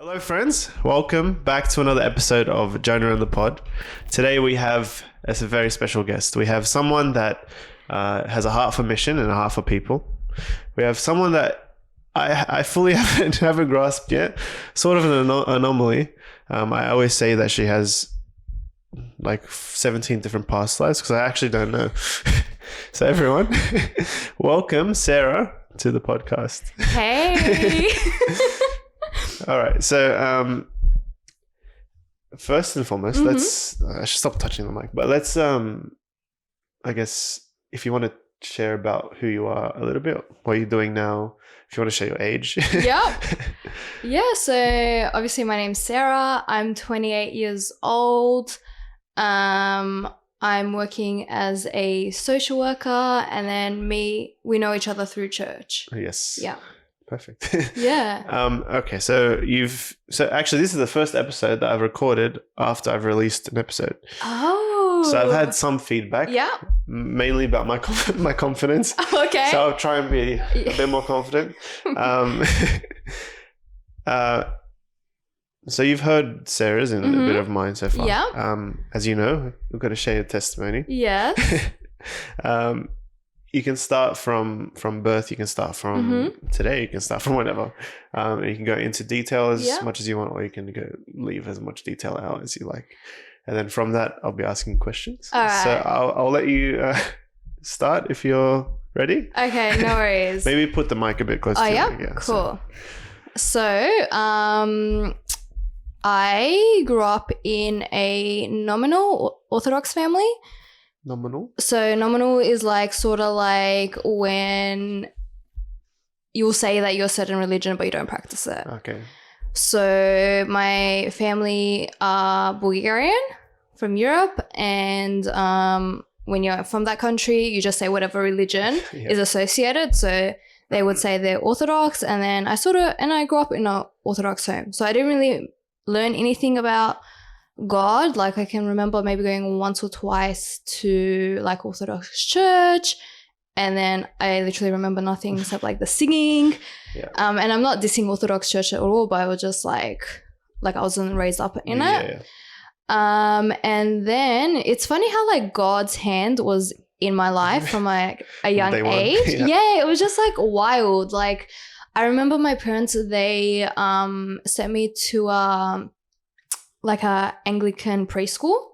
Hello friends, welcome back to another episode of Jonah and the Pod. Today we have as a very special guest. We have someone that has a heart for mission and a heart for people. We have someone that I fully haven't grasped yet, sort of an anomaly. I always say that she has like 17 different past lives because I actually don't know. So everyone, welcome Sarah to the podcast. Hey. All right, so first and foremost, I should stop touching the mic, but let's I guess if you want to share about who you are a little bit, what you're doing now, if you want to share your age. Yeah, so obviously my name's Sarah. I'm 28 years old. I'm working as a social worker, and then we know each other through church. Yes. Yeah. Perfect. Yeah. Okay, so actually this is the first episode that I've recorded after I've released an episode. Oh. So I've had some feedback. Yeah. Mainly about my confidence. Okay. So I'll try and be a bit more confident. So you've heard Sarah's and a bit of mine so far. Yeah. As you know, we've got to share your testimony. Yes. You can start from birth. You can start from today. You can start from whenever. And you can go into detail as much as you want, or you can leave as much detail out as you like. And then from that, I'll be asking questions. All right. So I'll let you start if you're ready. Okay, no worries. Maybe put the mic a bit closer. Oh, yeah? Cool. So, I grew up in a nominal Orthodox family. Nominal? So nominal is like sort of like when you'll say that you're a certain religion but you don't practice it. Okay. So my family are Bulgarian from Europe, and when you're from that country, you just say whatever religion is associated. So they would say they're Orthodox, and then I grew up in an Orthodox home. So I didn't really learn anything about God. Like I can remember maybe going once or twice to like Orthodox church, and then I literally remember nothing except like the singing. Yeah. And I'm not dissing Orthodox church at all, but I was just like I wasn't raised up in it. Yeah. And then it's funny how like God's hand was in my life from like a young age. Yeah, it was just like wild. Like I remember my parents, they sent me to like a Anglican preschool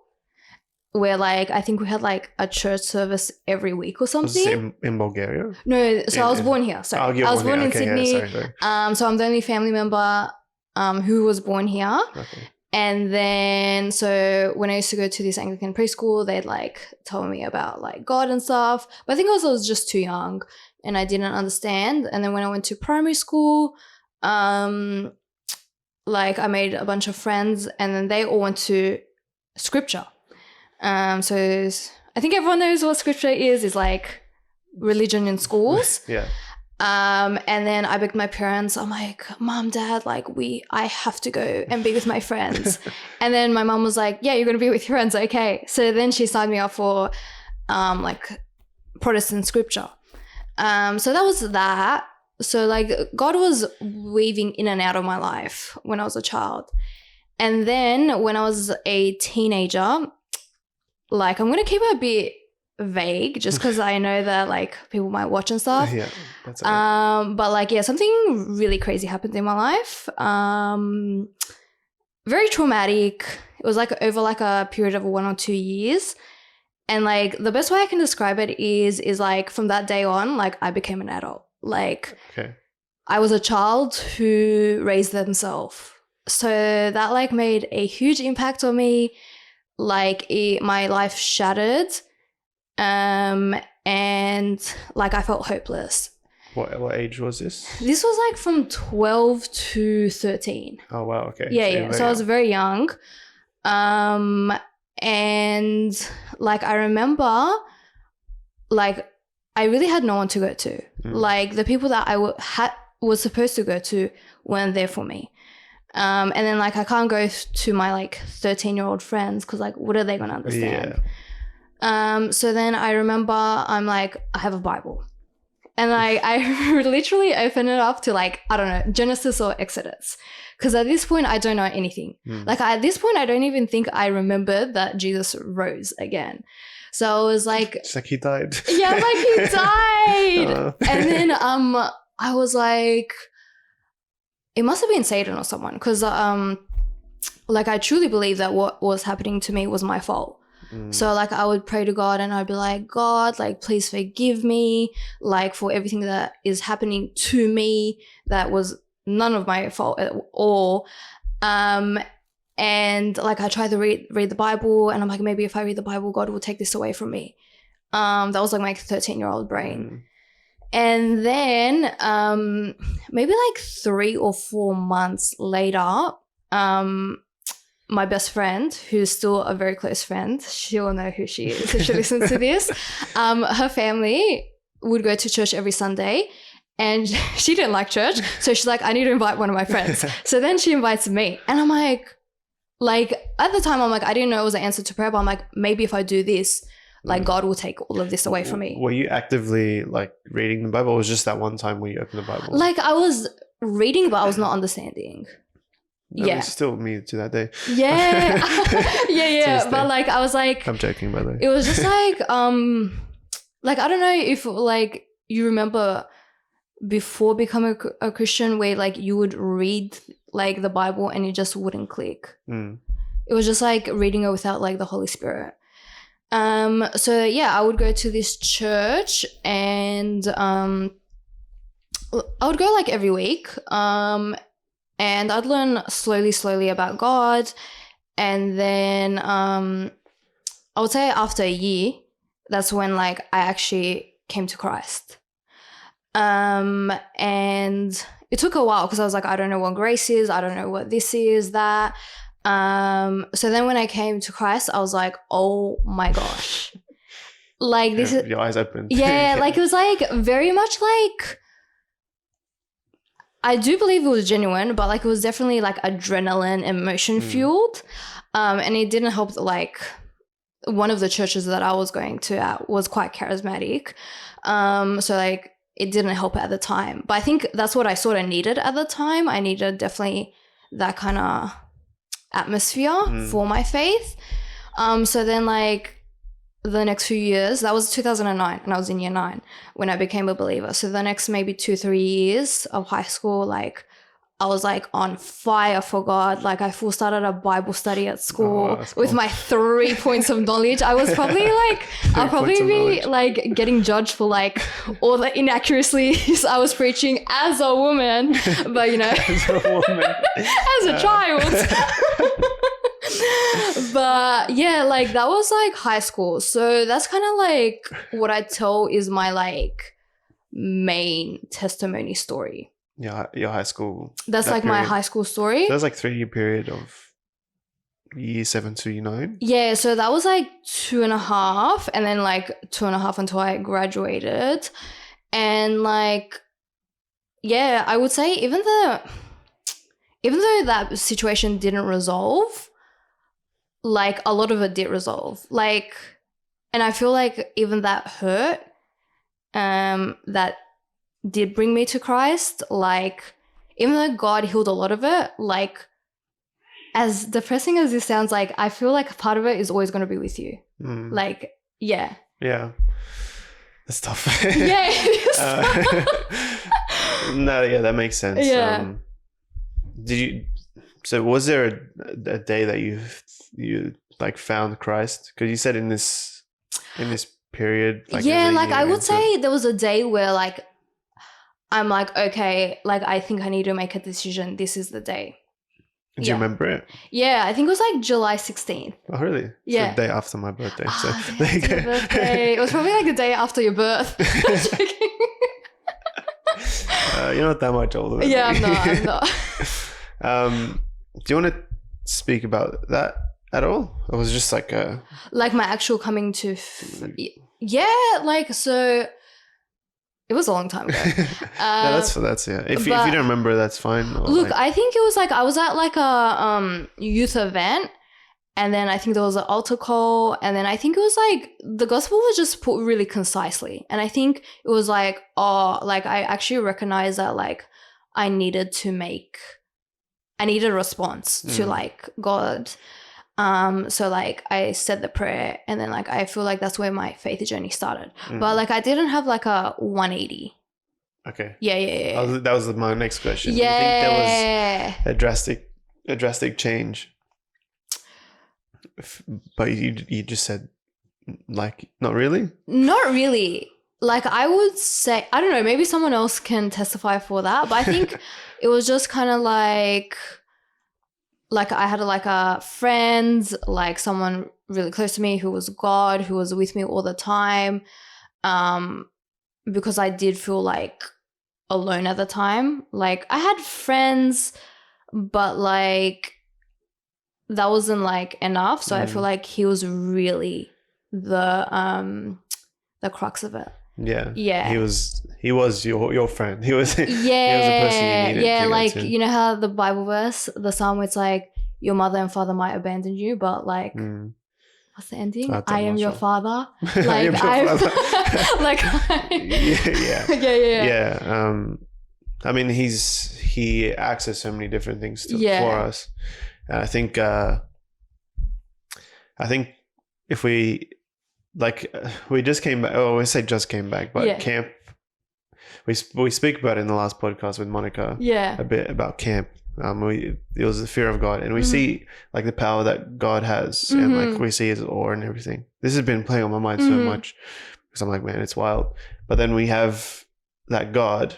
where like I think we had like a church service every week or something. In Bulgaria? No, so I was born here. Sorry. I was born in Sydney. Yeah, sorry. So I'm the only family member who was born here. Okay. And then so when I used to go to this Anglican preschool, they'd like tell me about like God and stuff. But I think I was just too young and I didn't understand. And then when I went to primary school, like I made a bunch of friends, and then they all went to scripture. So I think everyone knows what scripture is like religion in schools. Yeah. And then I begged my parents, I'm like, Mom, Dad, like I have to go and be with my friends. And then my mom was like, yeah, you're going to be with your friends. Okay. So then she signed me up for like Protestant scripture. So that was that. So like God was weaving in and out of my life when I was a child. And then when I was a teenager, like I'm going to keep it a bit vague just because I know that like people might watch and stuff. Yeah, that's right. But like, yeah, something really crazy happened in my life. Very traumatic. It was like over like a period of 1 or 2 years. And like the best way I can describe it is like from that day on, like I became an adult. Like I was a child who raised themselves. So that like made a huge impact on me. Like my life shattered. And like I felt hopeless. What age was this? This was like from 12 to 13. Oh wow, okay. Yeah. So I was very young. And like I remember like I really had no one to go to. Like the people that I was supposed to go to weren't there for me. And then like I can't go to my like 13-year-old friends because like what are they going to understand? Yeah. So then I remember I'm like, I have a Bible. And I literally open it up to like, I don't know, Genesis or Exodus. Because at this point, I don't know anything. Like at this point, I don't even think I remember that Jesus rose again. So I was like... It's like he died. Yeah, like he died. And then I was like, it must have been Satan or someone. Because like I truly believe that what was happening to me was my fault. So like I would pray to God and I'd be like, God, like please forgive me, like for everything that is happening to me that was none of my fault at all. And like I tried to read the Bible and I'm like, maybe if I read the Bible, God will take this away from me. That was like my 13-year-old brain. And then maybe like 3 or 4 months later, my best friend, who's still a very close friend, she'll know who she is if she listens to this. Her family would go to church every Sunday and she didn't like church. So she's like, I need to invite one of my friends. So then she invites me and I'm like at the time, I'm like, I didn't know it was an answer to prayer, but I'm like, maybe if I do this, like God will take all of this away from me. Were you actively like reading the Bible or was just that one time where you opened the Bible? Like I was reading, but I was not understanding. I mean, still me to that day. Yeah. Yeah. But like, I was like... I'm joking, by the way. It was just like I don't know if like you remember before becoming a Christian where like you would read like the Bible and it just wouldn't click. It was just like reading it without like the Holy Spirit. So yeah, I would go to this church and I would go like every week. And I'd learn slowly about God. And then I would say after a year, that's when like I actually came to Christ. And it took a while because I was like, I don't know what grace is. I don't know what this is, that. So then when I came to Christ, I was like, oh my gosh. Like this is... Your eyes opened. Yeah, like it was like very much like... I do believe it was genuine, but like it was definitely like adrenaline, emotion fueled. And it didn't help that like one of the churches that I was going to was quite charismatic. So like it didn't help at the time. But I think that's what I sort of needed at the time. I needed definitely that kind of atmosphere for my faith. So then like the next few years, that was 2009 and I was in year 9 when I became a believer. So the next maybe 2-3 years of high school, like I was like on fire for God. Like I full started a Bible study at school with my 3 points of knowledge. I was probably like, I'll probably be like getting judged for like all the inaccuracies I was preaching as a woman, but you know, as a woman, as a child. But yeah, like that was like high school. So that's kind of like what I tell is my like main testimony story. Yeah, your high school. That's like period. My high school story. So that's like 3-year period of year 7 to year 9. Yeah, so that was like 2.5 and then like 2.5 until I graduated. And like, yeah, I would say even though that situation didn't resolve, like a lot of it did resolve. Like, and I feel like even that hurt, that did bring me to Christ, like even though God healed a lot of it, like as depressing as this sounds, like I feel like part of it is always going to be with you. Like, yeah. Yeah. That's tough. Yeah. No, yeah, that makes sense. Yeah. So was there a day that you like found Christ? Because you said in this period. Like, yeah, like I would say there was a day where like I'm like, okay, like I think I need to make a decision. This is the day. Do you remember it? Yeah, I think it was like July 16th. Oh, really? Yeah. It's the day after my birthday. So there you go. Birthday. It was probably like the day after your birth. You're not that much older than me. I'm not. Do you want to speak about that at all? Or was it just like a... Like my actual coming to... Yeah, like so... It was a long time ago. No, that's yeah. If you don't remember, that's fine. Look, I think it was like I was at like a youth event And then I think there was an altar call. And then I think it was like the gospel was just put really concisely. And I think it was like, like I actually recognized that like I needed a response to like God. So like I said the prayer, and then like I feel like that's where my faith journey started. But like I didn't have like a 180. Okay. Yeah. That was my next question. Yeah. Do you think there was a drastic change? But you just said like not really? Not really. Like I would say, I don't know, maybe someone else can testify for that, but I think it was just kind of like I had like a friend, like someone really close to me who was God, who was with me all the time, because I did feel like alone at the time. Like I had friends, but like that wasn't like enough. So I feel like he was really the crux of it. Yeah. Yeah. He was your friend. He was yeah. He was the person you needed. Yeah, to go like to. you know how the Bible verse, the psalm, where it's like your mother and father might abandon you, but like what's the ending? I am your father. Like like yeah. I mean, he accessed so many different things for us, and I think if we we just came back. Oh, we say just came back, but camp. We speak about it in the last podcast with Monica. Yeah, a bit about camp. It was the fear of God, and we see like the power that God has, and like we see His awe and everything. This has been playing on my mind so much because I'm like, man, it's wild. But then we have that God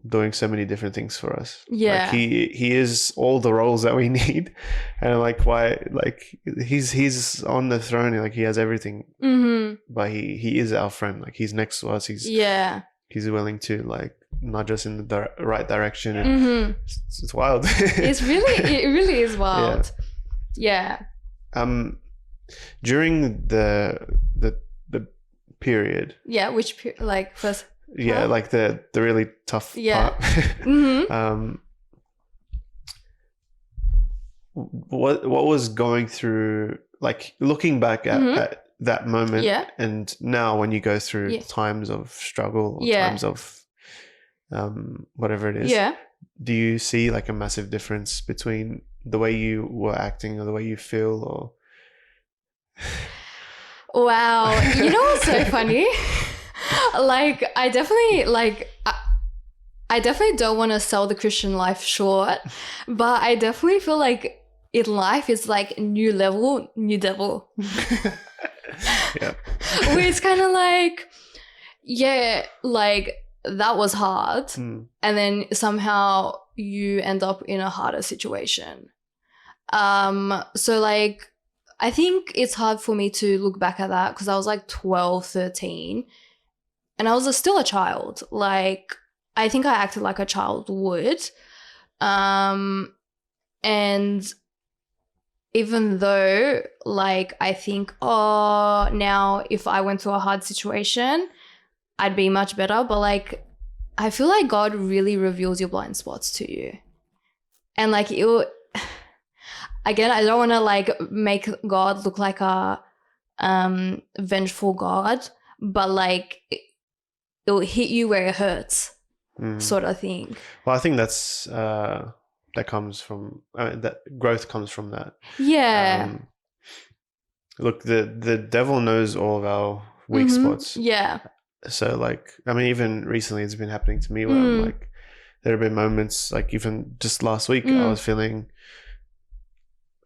doing so many different things for us. Yeah, like he is all the roles that we need, and like why like he's on the throne, like he has everything. But he is our friend. Like he's next to us. He's willing to like nudge us in the right direction. And it's wild. It really is wild. Yeah. During the period. Yeah, which like first. Yeah, like the really tough part. What was going through, like looking back at that moment, and now when you go through times of struggle or times of whatever it is, do you see like a massive difference between the way you were acting or the way you feel? Or wow, you know what's so funny? Like I definitely don't want to sell the Christian life short, but I definitely feel like in life it's like new level, new devil. Yeah. Where it's kind of like, yeah, like that was hard, and then somehow you end up in a harder situation. So like I think it's hard for me to look back at that because I was like 12, 13. And I was still a child. Like, I think I acted like a child would. And even though, like, I think, now if I went through a hard situation, I'd be much better. But, like, I feel like God really reveals your blind spots to you. And, like, again, I don't want to, like, make God look like a vengeful God. But, like, it will hit you where it hurts, sort of thing. Well, I think that's that comes from that growth comes from that. Yeah. Look, the devil knows all of our weak spots. Yeah. So, like, I mean, even recently, it's been happening to me where I'm like, there have been moments, like even just last week, I was feeling.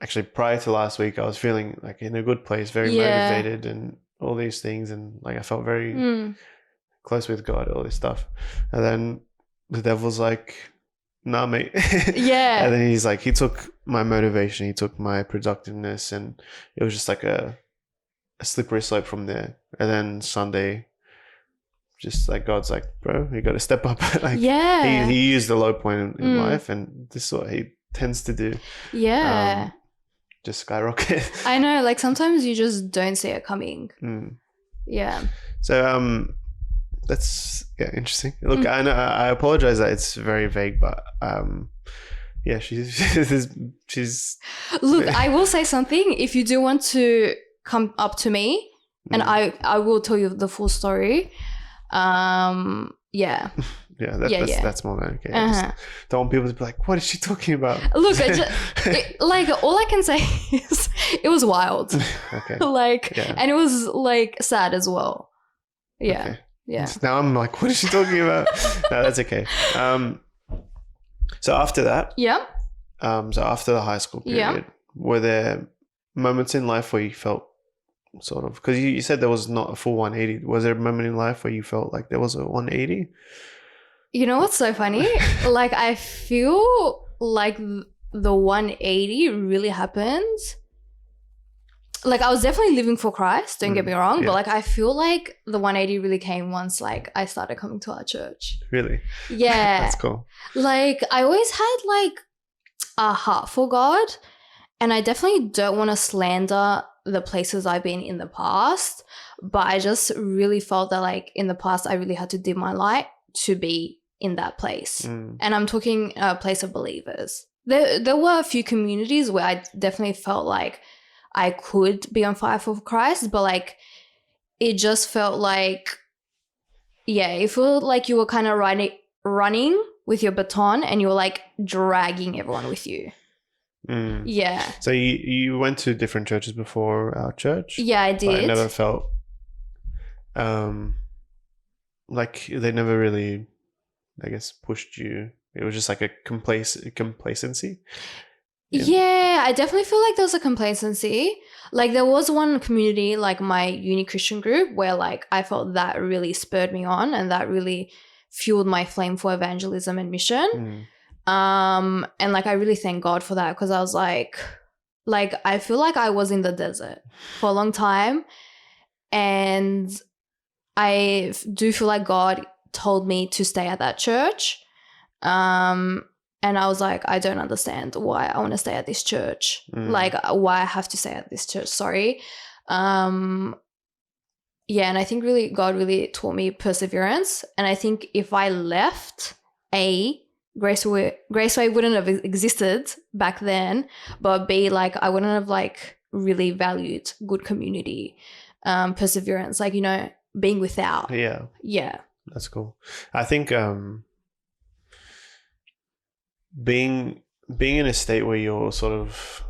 Actually, prior to last week, I was feeling like in a good place, very motivated, and all these things, and like I felt very close with God, all this stuff. And then the devil's like, nah, mate. Yeah. And then he's like, he took my motivation, he took my productiveness, and it was just like a slippery slope from there. And then Sunday, just like God's like, bro, you got to step up. Like, he used the low point in life, and this is what he tends to do. Yeah. Just skyrocket. I know, like sometimes you just don't see it coming. Yeah. So that's interesting. Look, I know, I apologize that it's very vague, but Yeah, she's Look, I will say something. If you do want to come up to me, and I will tell you the full story. Yeah. That's more than okay. I just don't want people to be like, what is she talking about? Look, like all I can say is it was wild. Okay. And it was like sad as well. Yeah. Okay. Yeah. Now I'm like, what is she talking about? No, that's okay. So after that, so after the high school period, were there moments in life where you felt sort of, because you said there was not a full 180. Was there a moment in life where you felt like there was a 180? You know what's so funny? Like, I feel like the 180 really happened. Like, I was definitely living for Christ, don't get me wrong, but like, I feel like the 180 really came once like I started coming to our church. Really? Yeah. That's cool. Like, I always had like a heart for God, and I definitely don't want to slander the places I've been in the past, but I just really felt that like in the past I really had to dim my light to be in that place. And I'm talking a place of believers. There were a few communities where I definitely felt like I could be on fire for Christ, but like it just felt like, it felt like you were kind of running with your baton and you were like dragging everyone with you. Yeah. So you went to different churches before our church? Yeah, I did. But I never felt like they never really, I guess, pushed you. It was just like a complacency. Yeah, I definitely feel like there was a complacency. Like there was one community, like my uni Christian group, where like I felt that really spurred me on and that really fueled my flame for evangelism and mission. And like I really thank God for that, because I was like I feel like I was in the desert for a long time, and I do feel like God told me to stay at that church. And I was like, I don't understand why I want to stay at this church. Like why I have to stay at this church. Sorry. And I think really God really taught me perseverance. And I think if I left, Graceway wouldn't have existed back then, but B, like I wouldn't have like really valued good community, perseverance, like, you know, being without. Yeah. That's cool. I think being in a state where you're sort of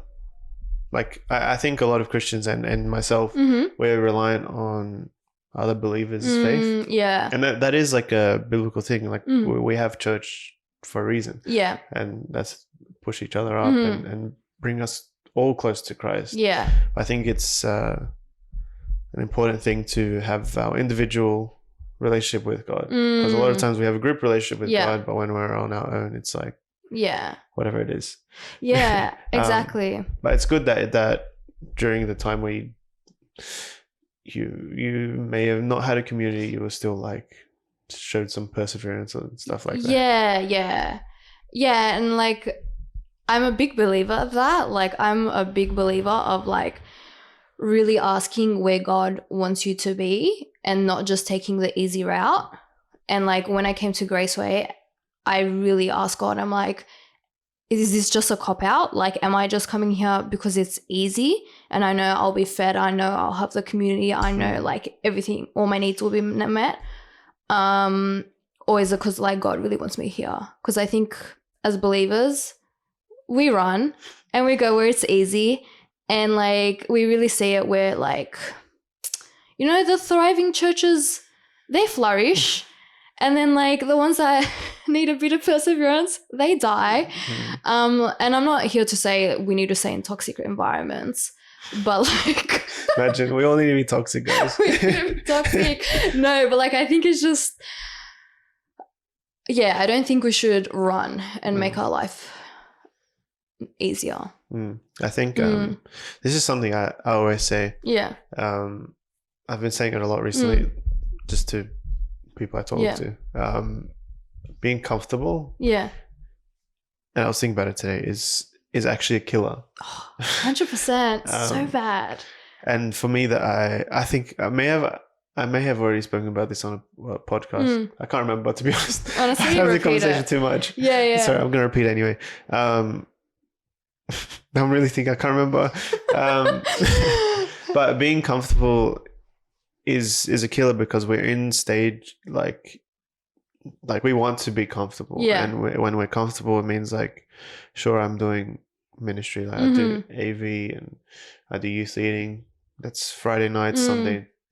like, I think a lot of Christians and myself, we're reliant on other believers' faith. Yeah. And that is like a biblical thing. Like we have church for a reason. Yeah. And that's push each other up and bring us all close to Christ. Yeah. I think it's an important thing to have our individual relationship with God. Because a lot of times we have a group relationship with God, but when we're on our own, it's like, whatever it is. Yeah, exactly. But it's good that during the time where you may have not had a community, you were still like showed some perseverance and stuff like that. Yeah, and like I'm a big believer of that. Like I'm a big believer of like really asking where God wants you to be and not just taking the easy route. And like when I came to Graceway, I really asked God, I'm like, is this just a cop-out? Like, am I just coming here because it's easy and I know I'll be fed, I know I'll have the community, I know like everything, all my needs will be met? Or is it because like God really wants me here? Because I think as believers, we run and we go where it's easy, and like we really see it where like, you know, the thriving churches, they flourish. And then like the ones that need a bit of perseverance, they die. And I'm not here to say we need to stay in toxic environments, but like imagine we all need to be toxic, guys. We need to be toxic. No, but like I think it's just, I don't think we should run and make our life easier. I think this is something I always say. I've been saying it a lot recently, just to people I talk to. Being comfortable. And I was thinking about it today, is actually a killer. 100%. So bad. And for me, that I think I may have I may have already spoken about this on a podcast. I can't remember, to be honest. Honestly, I have the repeat conversation it. too much. Yeah. Sorry, I'm going to repeat anyway. I'm really thinking I can't remember. But being comfortable is a killer because we're in stage like we want to be comfortable. Yeah. And when we're comfortable, it means like, sure, I'm doing ministry. Like I do AV and I do youth leading. That's Friday nights,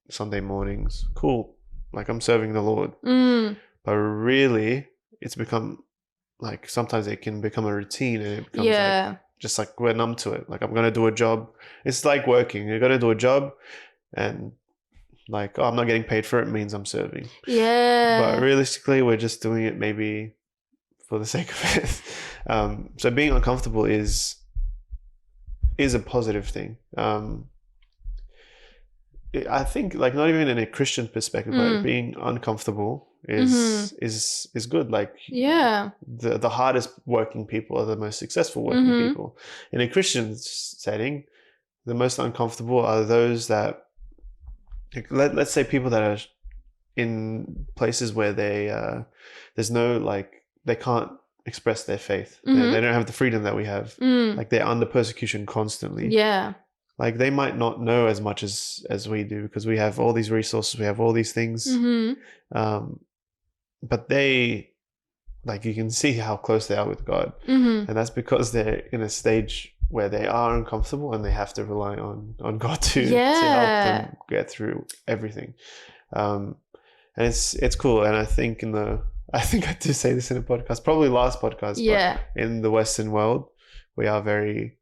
Sunday mornings. Cool. Like I'm serving the Lord. But really, it's become like sometimes it can become a routine and it becomes like just like we're numb to it. Like I'm gonna do a job. It's like working. You're gonna do a job and like, oh, I'm not getting paid for it means I'm serving. Yeah. But realistically, we're just doing it maybe for the sake of it. So being uncomfortable is a positive thing. I think like not even in a Christian perspective, but being uncomfortable is good. Like the hardest working people are the most successful working people. In a Christian setting, the most uncomfortable are those that let's say people that are in places where they there's no like they can't express their faith. They don't have the freedom that we have. Like they're under persecution constantly. Yeah. Like they might not know as much as we do because we have all these resources, we have all these things. But they, like you can see how close they are with God. And that's because they're in a stage where they are uncomfortable and they have to rely on God to help them get through everything. And it's cool. And I think I do say this in a podcast, probably last podcast, but in the Western world, we are very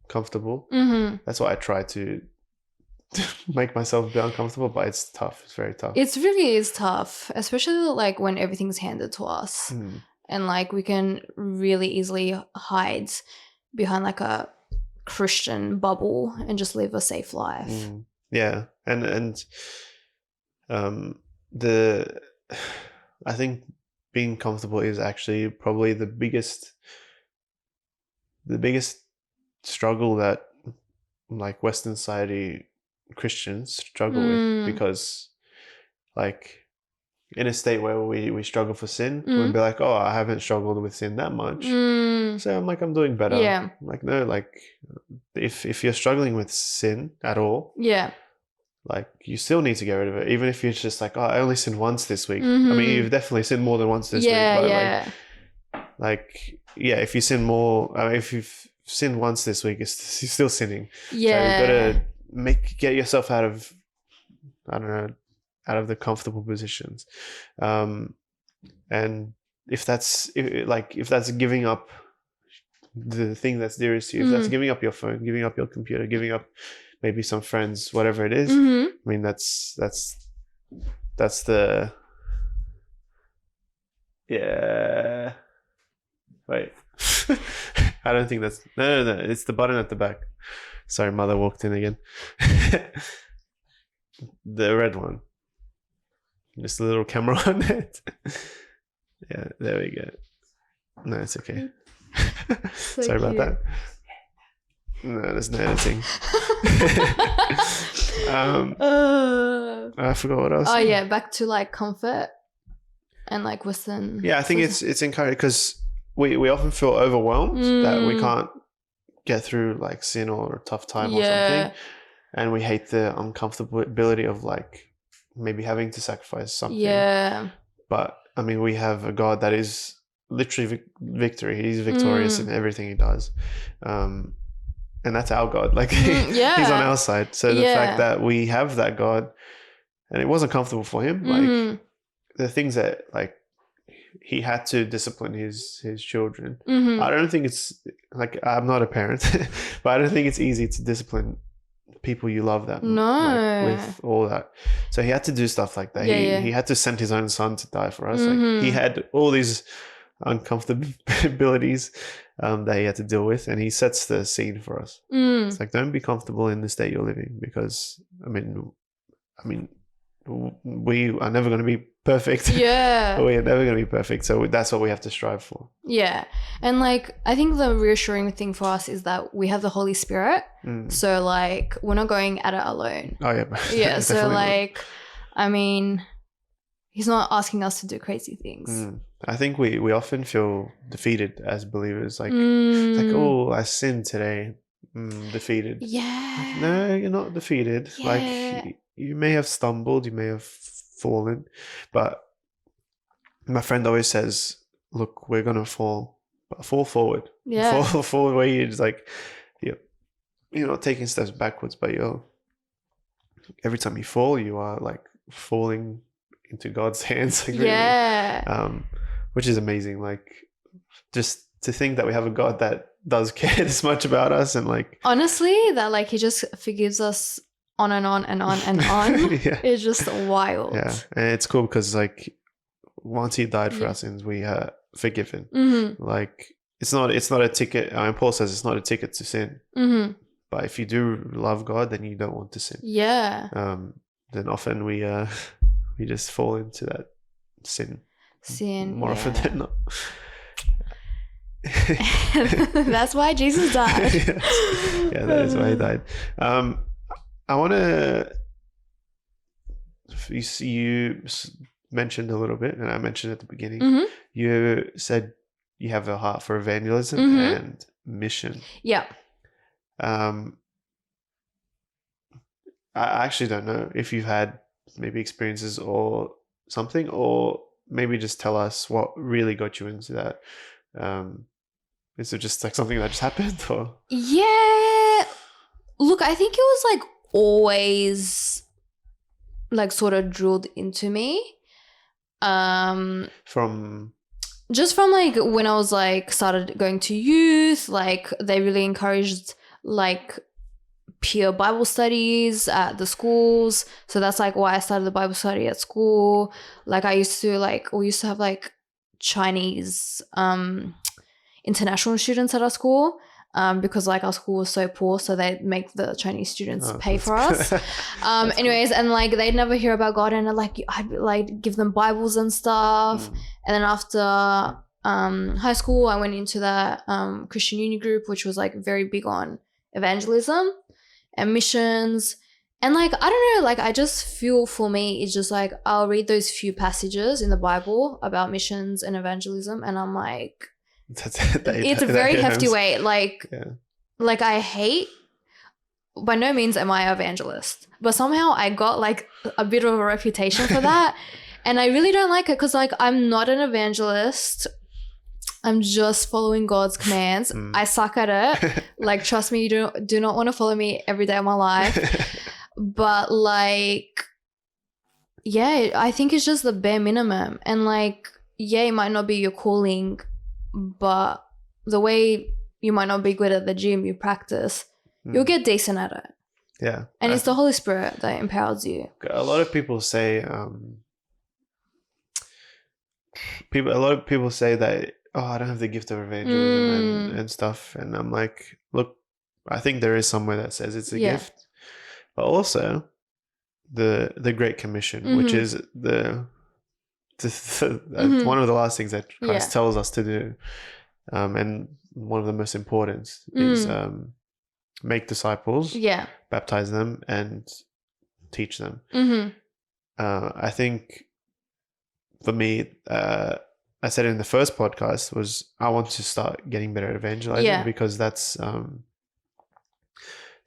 comfortable. That's why I try to make myself be uncomfortable, but it's tough. It's very tough. It really is tough, especially like when everything's handed to us and like we can really easily hide behind like a Christian bubble and just live a safe life. Yeah. And I think being comfortable is actually probably the biggest struggle that like Western society Christians struggle with, because like in a state where we struggle for sin, we'd be like, oh, I haven't struggled with sin that much, so I'm like, I'm doing better. I'm like, no, like if you're struggling with sin at all, like you still need to get rid of it, even if you're just like, oh, I only sinned once this week. I mean, you've definitely sinned more than once this week, but like if you sin more, if you've sinned once this week, you're still sinning. So you've got to get yourself out of, I don't know, out of the comfortable positions. And if that's giving up the thing that's dearest to you, if that's giving up your phone, giving up your computer, giving up maybe some friends, whatever it is, I mean, that's the, wait. I don't think that's, no, it's the button at the back. Sorry, mother walked in again. The red one. Just a little camera on it. Yeah, there we go. No, it's okay. Sorry about that. No, there's no editing. I forgot what else. Oh yeah, back to like comfort and like Western. Yeah, I think it's encouraging because we often feel overwhelmed that we can't get through like sin or a tough time or something, and we hate the uncomfortability of like maybe having to sacrifice something. But I mean, we have a God that is literally victory. He's victorious in everything he does, and that's our God. Like he's on our side. So the fact that we have that God, and it wasn't comfortable for him, like the things that like he had to discipline his children. I don't think it's like, I'm not a parent, but I don't think it's easy to discipline people you love that like, with all that. So he had to do stuff like that. He had to send his own son to die for us. Like he had all these uncomfortabilities that he had to deal with, and he sets the scene for us. It's like, don't be comfortable in the state you're living, because I mean we are never going to be perfect. Yeah. We are never going to be perfect. So that's what we have to strive for. Yeah. And like, I think the reassuring thing for us is that we have the Holy Spirit. So like, we're not going at it alone. Oh, yeah. Yeah. So Definitely like, I mean, he's not asking us to do crazy things. I think we often feel defeated as believers. Like, it's like, oh, I sinned today. Defeated. Yeah. Like, no, you're not defeated. Yeah. Like, you may have stumbled, you may have fallen, but my friend always says, look, we're going to fall, but fall forward. Yeah. Fall forward where you're just like, you're not taking steps backwards, but every time you fall, you are like falling into God's hands. Like, really. Which is amazing. Like, just to think that we have a God that does care this much about us, and like, honestly, that like he just forgives us on and on and on and on. Yeah. It's just wild. Yeah, and it's cool because like once he died for our sins, we are forgiven. Like, it's not a ticket. I mean, Paul says it's not a ticket to sin. But if you do love God, then you don't want to sin. Yeah. Then often we just fall into that sin. More often than not. That's why Jesus died. Yeah, that is why he died. I want to. You mentioned a little bit, and I mentioned at the beginning. You said you have a heart for evangelism and mission. Yeah. I actually don't know if you've had maybe experiences or something, or maybe just tell us what really got you into that. Is it just like something that just happened, or? Yeah. Look, I think it was like always like sort of drilled into me. From like when I was like started going to youth, like they really encouraged like peer Bible studies at the schools. So that's like why I started the Bible study at school. Like we used to have like Chinese international students at our school, because like our school was so poor, so they'd make the Chinese students pay for us. Anyways, cool. And like they'd never hear about God, and like I'd like give them Bibles and stuff. And then after high school, I went into that Christian uni group, which was like very big on evangelism and missions. And like, I don't know, like I just feel for me, it's just like I'll read those few passages in the Bible about missions and evangelism, and I'm like, it's a very hefty weight. Like, like I hate, by no means am I an evangelist, but somehow I got like a bit of a reputation for that. And I really don't like it because like I'm not an evangelist. I'm just following God's commands. I suck at it. Like, trust me, you do not want to follow me every day of my life. But like, yeah, I think it's just the bare minimum. And like, yeah, it might not be your calling, but the way you might not be good at the gym, you practice, you'll get decent at it. Yeah. And it's the Holy Spirit that empowers you. A lot of people say, that, oh, I don't have the gift of evangelism and stuff. And I'm like, look, I think there is somewhere that says it's a gift. But also the Great Commission, which is one of the last things that Christ tells us to do, and one of the most important is make disciples, baptize them, and teach them. I think for me, I said in the first podcast was I want to start getting better at evangelizing because that's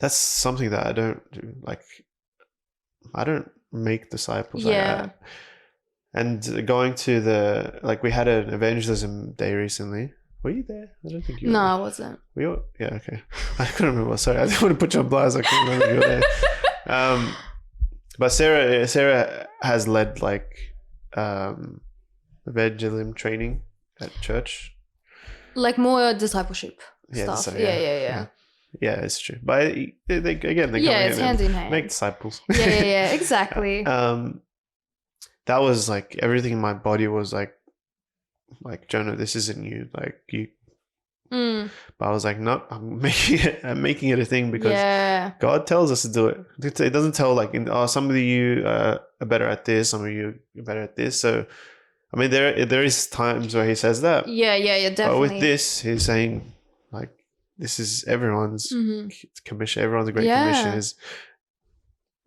something that I don't do. Like, I don't make disciples. And going to we had an evangelism day recently. Were you there? I don't think you were. No, I wasn't. Yeah, okay. I couldn't remember. Sorry, I didn't want to put you on blast. I couldn't remember if you were there. But Sarah has led like evangelism training at church. Like more discipleship stuff. Yeah, it's true. But they come it's hand in hand. Make disciples. Yeah, exactly. That was like everything in my body was like Jonah, this isn't you. Like Mm. But I was like, no, I'm making it a thing because Yeah. God tells us to do it. It doesn't tell like, some of you are better at this, some of you are better at this. So, I mean, there is times where he says that. Yeah, But definitely. with this, he's saying like, this is everyone's commission. Everyone's great commission is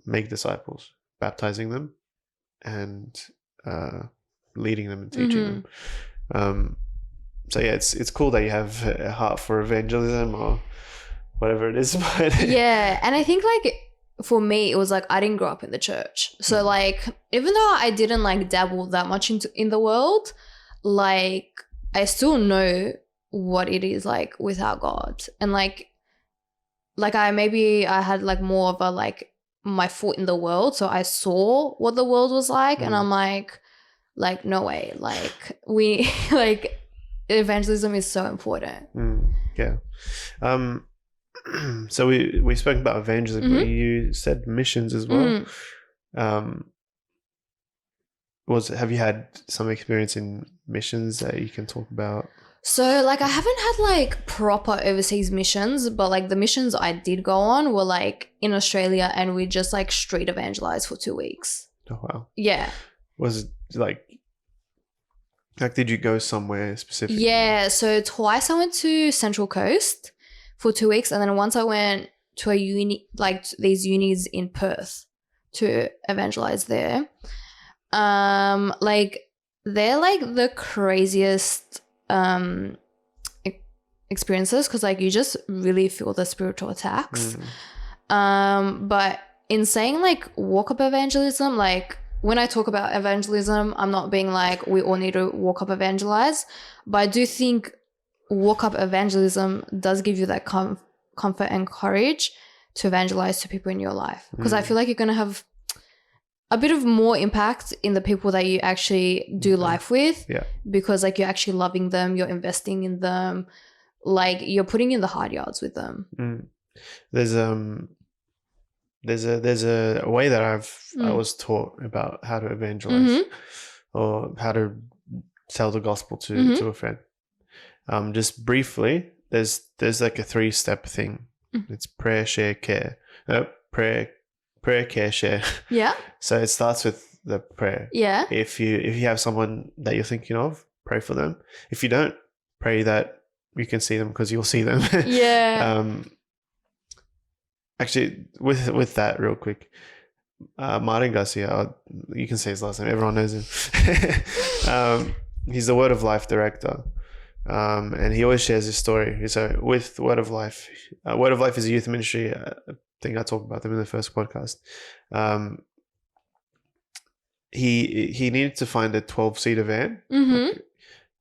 make disciples, baptizing them, and leading them and teaching them. So yeah, it's cool that you have a heart for evangelism or whatever it is. But yeah, and I think like for me, it was like I didn't grow up in the church, so like even though I didn't like dabble that much in the world, like I still know what it is like without God, and like I had like more of a like my foot in the world, so I saw what the world was like, and I'm like no way, like we like evangelism is so important. Yeah. So we spoke about evangelism, but you said missions as well. Have you had some experience in missions that you can talk about? So like I haven't had like proper overseas missions, but like the missions I did go on were like in Australia, and we just like street evangelized for 2 weeks. Oh wow. Yeah. Was it like did you go somewhere specifically? Yeah, so twice I went to Central Coast for 2 weeks, and then once I went to a uni, like these unis in Perth to evangelize there. Like they're like the craziest experiences, because like you just really feel the spiritual attacks. But in saying like walk up evangelism, like when I talk about evangelism, I'm not being like we all need to walk up evangelize, but I do think walk up evangelism does give you that comfort and courage to evangelize to people in your life, because I feel like you're going to have a bit of more impact in the people that you actually do life with, because like you're actually loving them, you're investing in them, like you're putting in the hard yards with them. There's a way that I was taught about how to evangelize or how to tell the gospel to a friend. Just briefly, there's like a 3-step thing. It's prayer, share, care. Prayer, care, share. Yeah. So it starts with the prayer. Yeah. If you have someone that you're thinking of, pray for them. If you don't, pray that you can see them, because you'll see them. Yeah. Actually, with that, real quick, Martin Garcia, you can say his last name. Everyone knows him. He's the Word of Life director. And he always shares this story. So with Word of Life is a youth ministry. I think I talked about them in the first podcast. He needed to find a 12-seater van,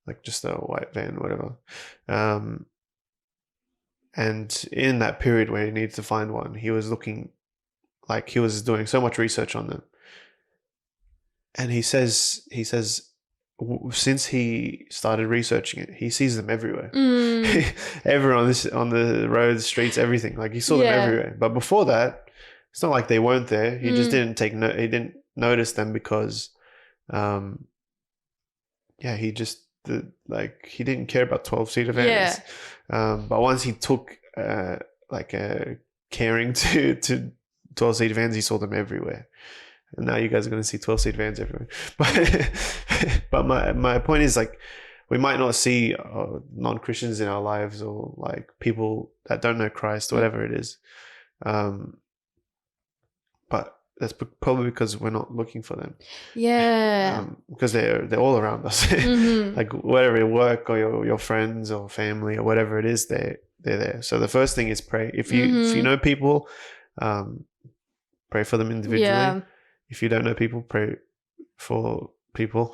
like just a white van, whatever. And in that period where he needed to find one, he was doing so much research on them. And he says since he started researching it, he sees them everywhere. Everyone on the roads, streets, everything. Like he saw them everywhere. But before that, it's not like they weren't there. He just didn't he didn't notice them because, he just he didn't care about 12-seater vans. But once he took caring to 12-seater vans, he saw them everywhere. And now you guys are going to see 12-seat vans everywhere. But my point is, like, we might not see non-Christians in our lives, or like people that don't know Christ, whatever it is. But that's probably because we're not looking for them. Yeah. Because they're all around us. Like whether at work or your friends or family or whatever it is, they're there. So the first thing is pray. If you know people, pray for them individually. Yeah. If you don't know people, pray for people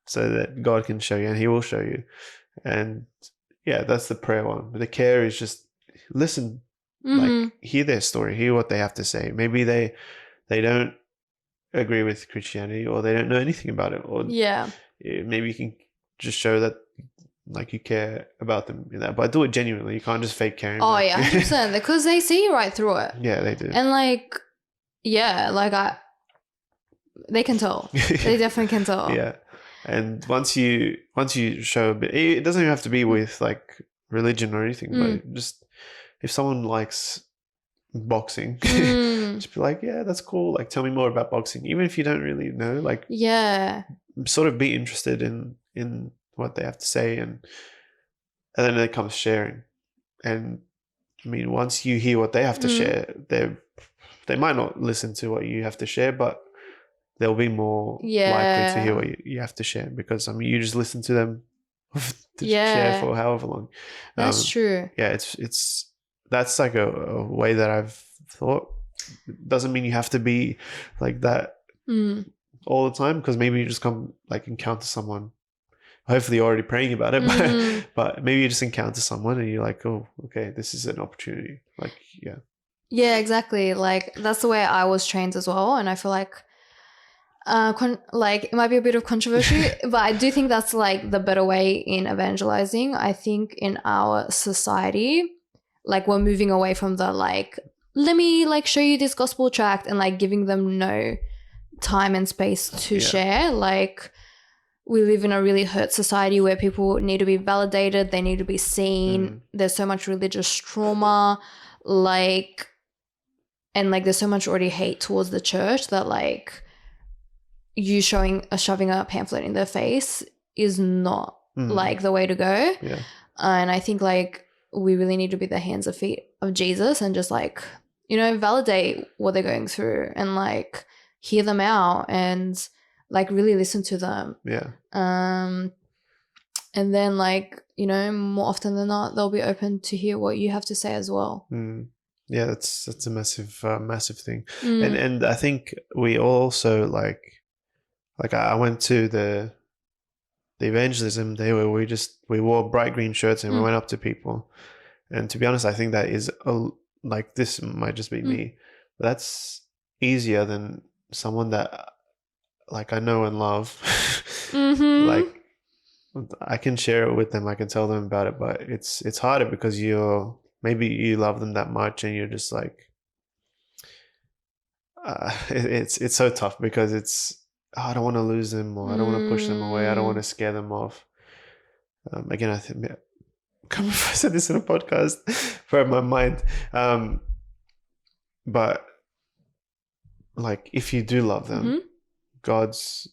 so that God can show you, and He will show you. And that's the prayer one. But the care is just listen, like hear their story, hear what they have to say. Maybe they don't agree with Christianity, or they don't know anything about it, or maybe you can just show that like you care about them in that, but do it genuinely. You can't just fake caring. Oh yeah, 100%, because they see right through it. Yeah, they do. And like, they can tell. They definitely can tell. Yeah. And once you show a bit, it doesn't even have to be with like religion or anything, but just if someone likes boxing, just be like, yeah, that's cool. Like, tell me more about boxing, even if you don't really know. Like, Yeah. sort of be interested in what they have to say, and then it comes sharing. And I mean, once you hear what they have to share, they might not listen to what you have to share, but they'll be more likely to hear what you have to share, because I mean, you just listen to them to share for however long. That's true. Yeah, that's like a way that I've thought. It doesn't mean you have to be like that all the time, because maybe you just come like encounter someone. Hopefully you're already praying about it, but maybe you just encounter someone and you're like, oh, okay, this is an opportunity. Like, yeah. Yeah, exactly. Like, that's the way I was trained as well. And I feel like, like, it might be a bit of controversy, but I do think that's like the better way in evangelizing. I think in our society, like, we're moving away from the like, let me like show you this gospel tract, and like giving them no time and space to share. Like, we live in a really hurt society where people need to be validated, they need to be seen. There's so much religious trauma, like, and like there's so much already hate towards the church that like you shoving a pamphlet in their face is not like the way to go. Yeah. And I think like we really need to be the hands and feet of Jesus and just like, you know, validate what they're going through and like hear them out and like really listen to them. Yeah. And then like, you know, more often than not, they'll be open to hear what you have to say as well. Yeah, that's a massive thing. And I think we also like I went to the evangelism day where we wore bright green shirts and we went up to people. And to be honest, I think that is like, this might just be me, but that's easier than someone that like I know and love. Like, I can share it with them, I can tell them about it, but it's harder because maybe you love them that much and you're just like, it's so tough because I don't want to lose them, or I don't want to push them away, I don't want to scare them off. Again, I think I said this in a podcast for my mind, but like, if you do love them, God's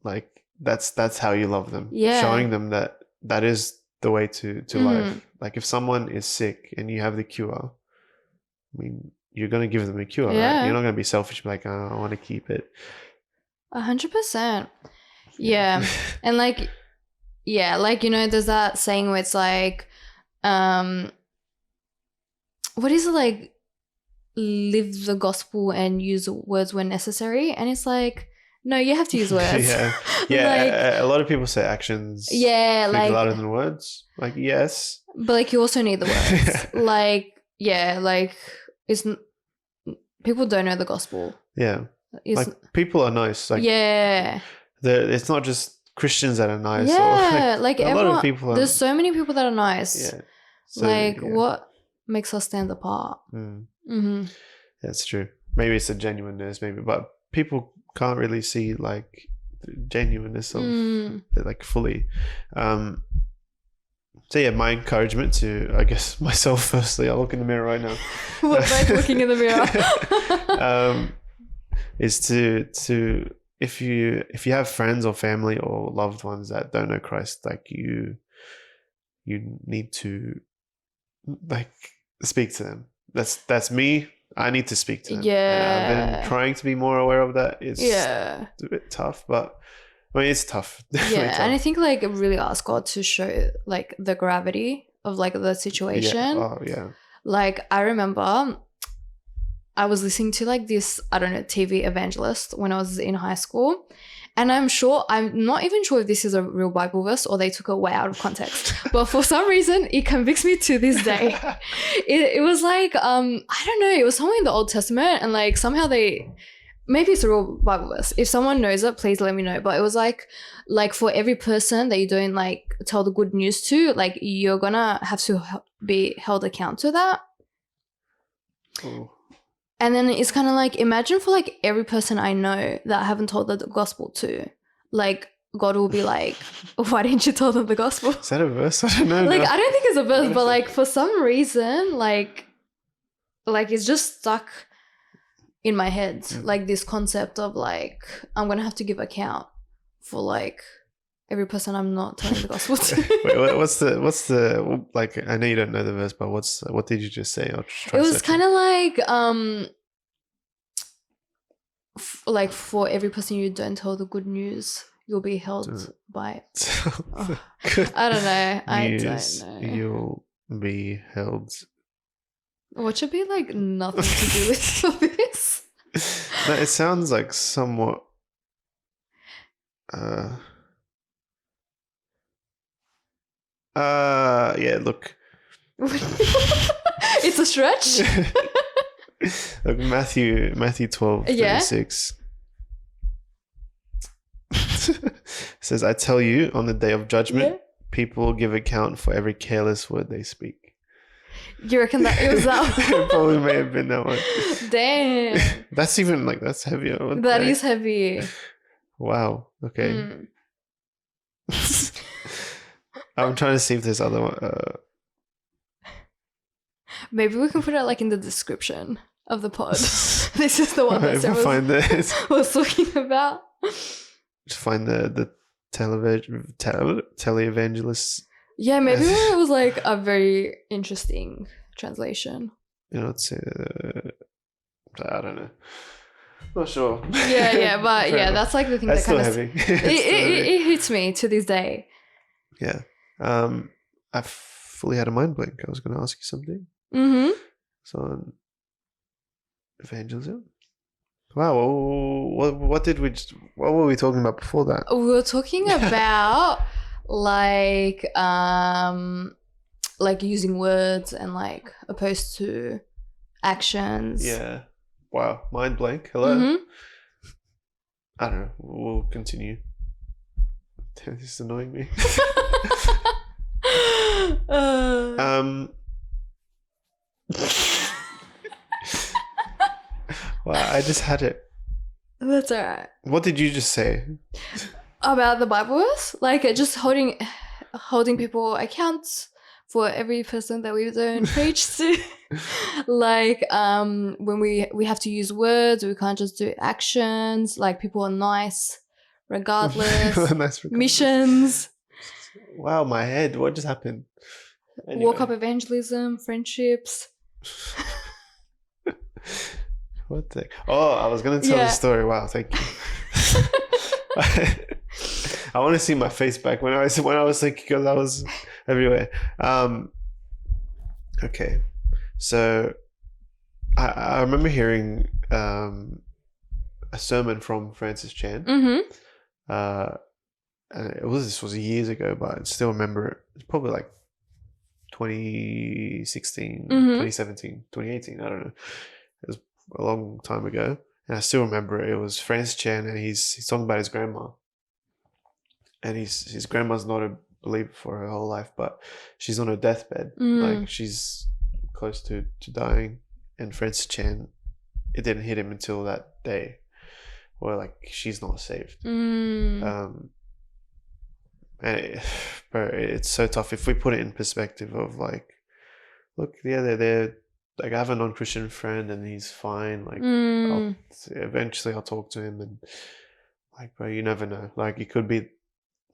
like, that's how you love them. Showing them that is the way to life. Like, if someone is sick and you have the cure, I mean, you're going to give them a cure, right? You're not going to be selfish, be like, oh, I want to keep it. 100%. Yeah. And like, yeah, like, you know, there's that saying where it's like, what is it, like, live the gospel and use words when necessary? And it's like, no, you have to use words. Like, a lot of people say actions speak louder than words. Like, yes, but like, you also need the words. Like, like, people don't know the gospel. Like, people are nice. Like, it's not just Christians that are nice. Or like a everyone, lot of people there's so many people that are nice. So, like, what makes us stand apart? That's true. Maybe it's a genuineness, but people can't really see like the genuineness of like fully. So yeah, my encouragement to, I guess, myself firstly, I'll look in the mirror right now. We're both looking in the mirror. Is to if you have friends or family or loved ones that don't know Christ, like, you need to like speak to them. That's me. I need to speak to them. And I've been trying to be more aware of that. It's a bit tough, but I mean, it's tough. Tough. And I think like really ask God to show like the gravity of like the situation. Like, I remember I was listening to like this, I don't know, TV evangelist when I was in high school. And I'm not even sure if this is a real Bible verse or they took it way out of context. But for some reason, it convicts me to this day. It was like, I don't know, it was somewhere in the Old Testament, and like somehow maybe it's a real Bible verse. If someone knows it, please let me know. But it was like for every person that you don't like tell the good news to, like, you're gonna have to be held account to that. Oh. And then it's kind of like, imagine for like every person I know that I haven't told the gospel to, like, God will be like, why didn't you tell them the gospel? Is that a verse? I don't know. Like, no. I don't think it's a verse, but like for some reason, like it's just stuck in my head. Like this concept of like, I'm gonna have to give account for like every person I'm not telling the gospel to. Wait, what's the like? I know you don't know the verse, but what did you just say? I'll just try It to was search kind of like like for every person you don't tell the good news, you'll be held by it. Oh, I don't know. I don't know. You'll be held. What should be like nothing to do with this? No, it sounds like somewhat. Yeah. Look. It's a stretch. Look, Matthew 12:36 says, "I tell you, on the day of judgment, people will give account for every careless word they speak." You reckon that it was that one? It probably may have been that one. Damn. That's even like that's heavier. That is heavy. Wow. Okay. I'm trying to see if there's other one. Maybe we can put it like in the description of the pod. This is the one that Sarah was talking about. Just find the televangelists. Yeah, maybe it was like a very interesting translation. You know, it's I don't know. Not sure. Yeah, but yeah, that's like the thing that's that kind of heavy. It hits me to this day. Yeah. I fully had a mind blank. I was going to ask you something. So on evangelism. Wow. What were we talking about before that? We were talking about like using words and like opposed to actions. Yeah. Wow. Mind blank. Hello. I don't know. We'll continue. This is annoying me. Wow, I just had it. That's alright. What did you just say? About the Bible verse? Like just holding people account for every person that we don't preach to. Like when we have to use words, we can't just do actions. Like people are nice regardless. Missions. Wow, my head. What just happened? Anyway. Walk up evangelism, friendships. What the? Oh, I was gonna tell the story. Wow, thank you. I want to see my face back when I was thinking, because I was everywhere. Okay, so I remember hearing a sermon from Francis Chan. And this was years ago, but I still remember it. It's probably like 2016, 2017, 2018. I don't know. It was a long time ago, and I still remember it. It was Francis Chan, and he's talking about his grandma, and his grandma's not a believer for her whole life, but she's on her deathbed, like she's close to dying. And Francis Chan, it didn't hit him until that day, where like she's not saved. And it's so tough if we put it in perspective of like, look, yeah, they're like, I have a non-Christian friend and he's fine. Like, eventually I'll talk to him, and like, bro, you never know. Like, it could be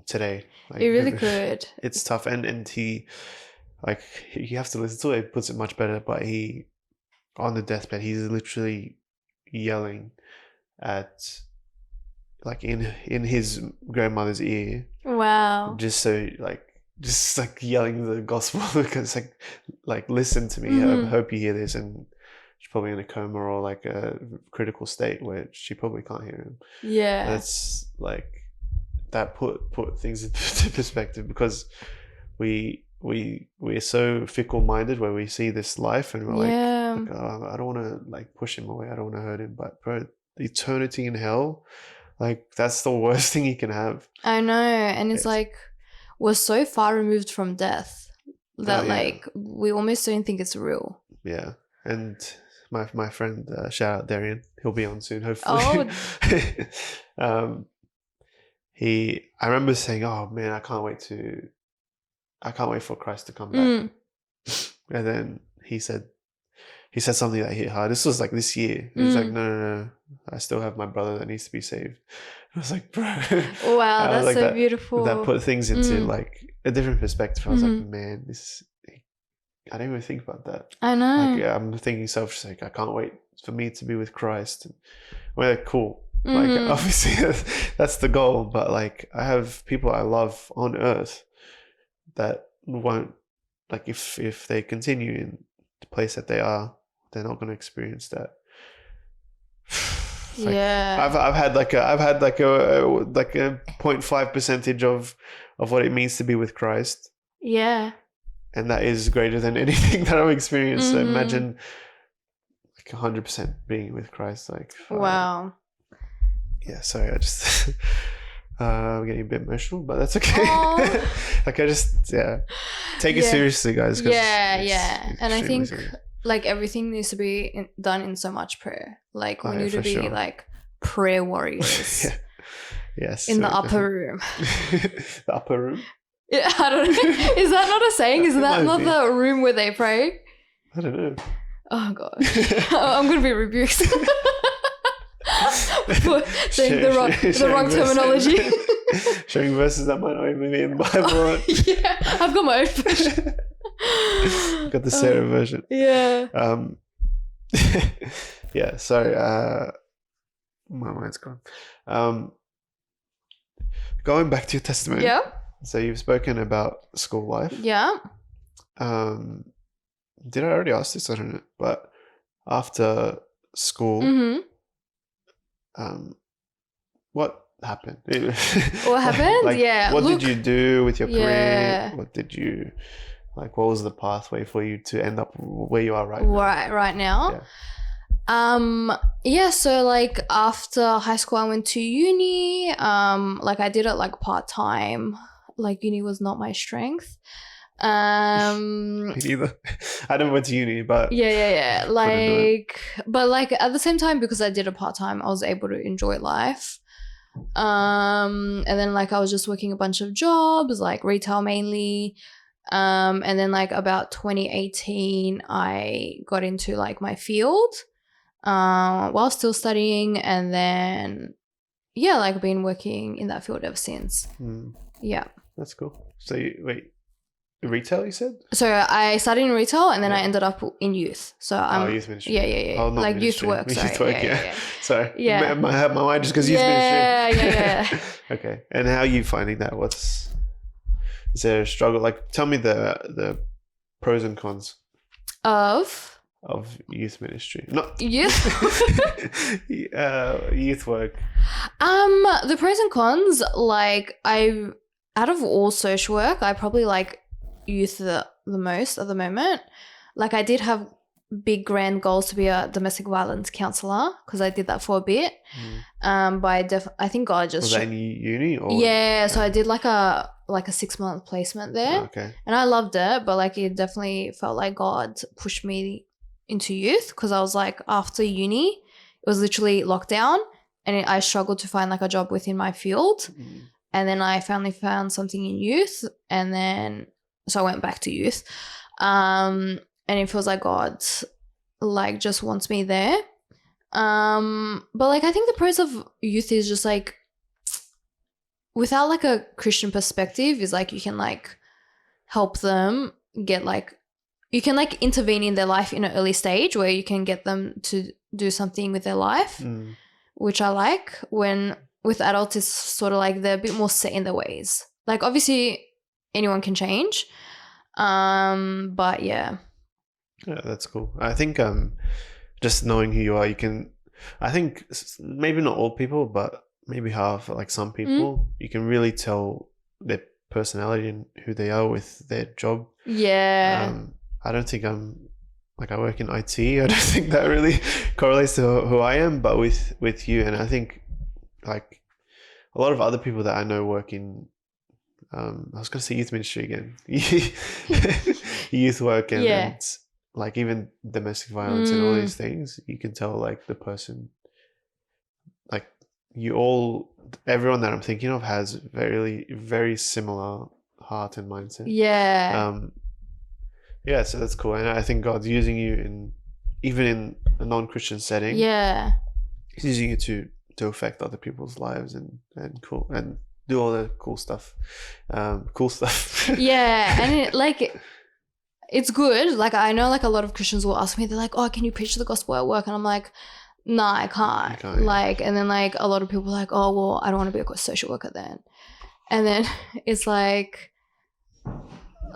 today. Like, it really could. It's tough, and he, like, you have to listen to it. He puts it much better, but he, on the deathbed, he's literally yelling at, like, in his grandmother's ear. Wow. Just yelling the gospel, because like listen to me. I hope you hear this. And she's probably in a coma or like a critical state where she probably can't hear him. Yeah. That's like, that put things into perspective, because we're so fickle minded where we see this life and we're like, oh, I don't want to like push him away. I don't want to hurt him. But bro, eternity in hell, like that's the worst thing you can have. I know. And it's like, we're so far removed from death that like we almost don't think it's real. Yeah. And my friend, shout out Darian, he'll be on soon, hopefully. I remember saying, "Oh man, I can't wait for Christ to come back." And then he said something that hit hard. This was like this year. He was like, no, I still have my brother that needs to be saved. I was like, bro. Wow, that's like, so beautiful. That put things into like a different perspective. I was like, man, I didn't even think about that. I know. Like, I'm thinking selfishly, like, I can't wait for me to be with Christ. And we're like, cool. Like, obviously that's the goal. But like, I have people I love on earth that won't, like, if they continue in the place that they are, they're not going to experience that. Like, I've had like a 0.5% of what it means to be with Christ. Yeah. And that is greater than anything that I've experienced. So imagine like 100% being with Christ. Like, wow. Yeah. Sorry, I just I'm getting a bit emotional, but that's okay. Like, I just take it seriously, guys. Yeah. And I think like everything needs to be done in so much prayer. Like we need to be like prayer warriors. Yes. In the upper room. The upper room? Yeah, I don't know. Is that not a saying? Is that not the room where they pray? I don't know. Oh god. I'm gonna be rebuked. For saying the wrong terminology. Showing verses that might not even be in the Bible. Yeah, I've got my own version. Got the Sarah version. Yeah. Yeah, sorry. My mind's gone. Going back to your testimony. Yeah. So you've spoken about school life. Yeah. Did I already ask this? I don't know. But after school, what happened? What happened? Like, yeah. What did you do with your career? What was the pathway for you to end up where you are right now? Right now? Yeah. So like after high school, I went to uni. Like I did it like part-time. Like uni was not my strength. Me neither. I never went to uni, but yeah. Like, but like at the same time, because I did it part-time, I was able to enjoy life. And then like I was just working a bunch of jobs, like retail mainly. And then like about 2018, I got into like my field while still studying, and then like I've been working in that field ever since. Yeah, that's cool. So wait, retail, you said? So I started in retail, and then I ended up in youth. So I'm youth ministry. Yeah. Oh, like ministry. youth work. Sorry. Youth work, yeah. Sorry. Yeah. My mind just goes youth ministry. Yeah. Okay. And how are you finding that? Is there a struggle? Like, tell me the pros and cons of youth ministry. Not youth. Youth work. The pros and cons, like out of all social work, I probably like youth the most at the moment. Like I did have big grand goals to be a domestic violence counselor, because I did that for a bit. But I think God just was that in uni or so I did like a 6-month placement there. Okay. And I loved it, but like it definitely felt like God pushed me into youth, because I was like, after uni it was literally lockdown, and I struggled to find like a job within my field. And then I finally found something in youth, and then so I went back to youth. And it feels like God like just wants me there. But like I think the pros of youth is just like, without like a Christian perspective, is like you can like help them get like, you can like intervene in their life in an early stage where you can get them to do something with their life, which I like. When with adults, it's sort of like they're a bit more set in their ways. Like obviously anyone can change. But yeah, that's cool. I think just knowing who you are, you can, I think maybe not all people, but maybe half, like some people, you can really tell their personality and who they are with their job. I don't think I work in IT. I don't think that really correlates to who I am, but with you, and I think like a lot of other people that I know work in, I was going to say youth ministry again, youth work, and like even domestic violence and all these things, you can tell like the person, like everyone that I'm thinking of has very, very similar heart and mindset. Yeah. Yeah, so that's cool. And I think God's using you even in a non-Christian setting. Yeah. He's using you to affect other people's lives and do all the cool stuff. Yeah, and it's good. Like, I know, like, a lot of Christians will ask me, they're like, oh, can you preach the gospel at work? And I'm like, nah, I can't. You can't, yeah. Like, and then, like, a lot of people are like, oh, well, I don't want to be a social worker then. And then it's like,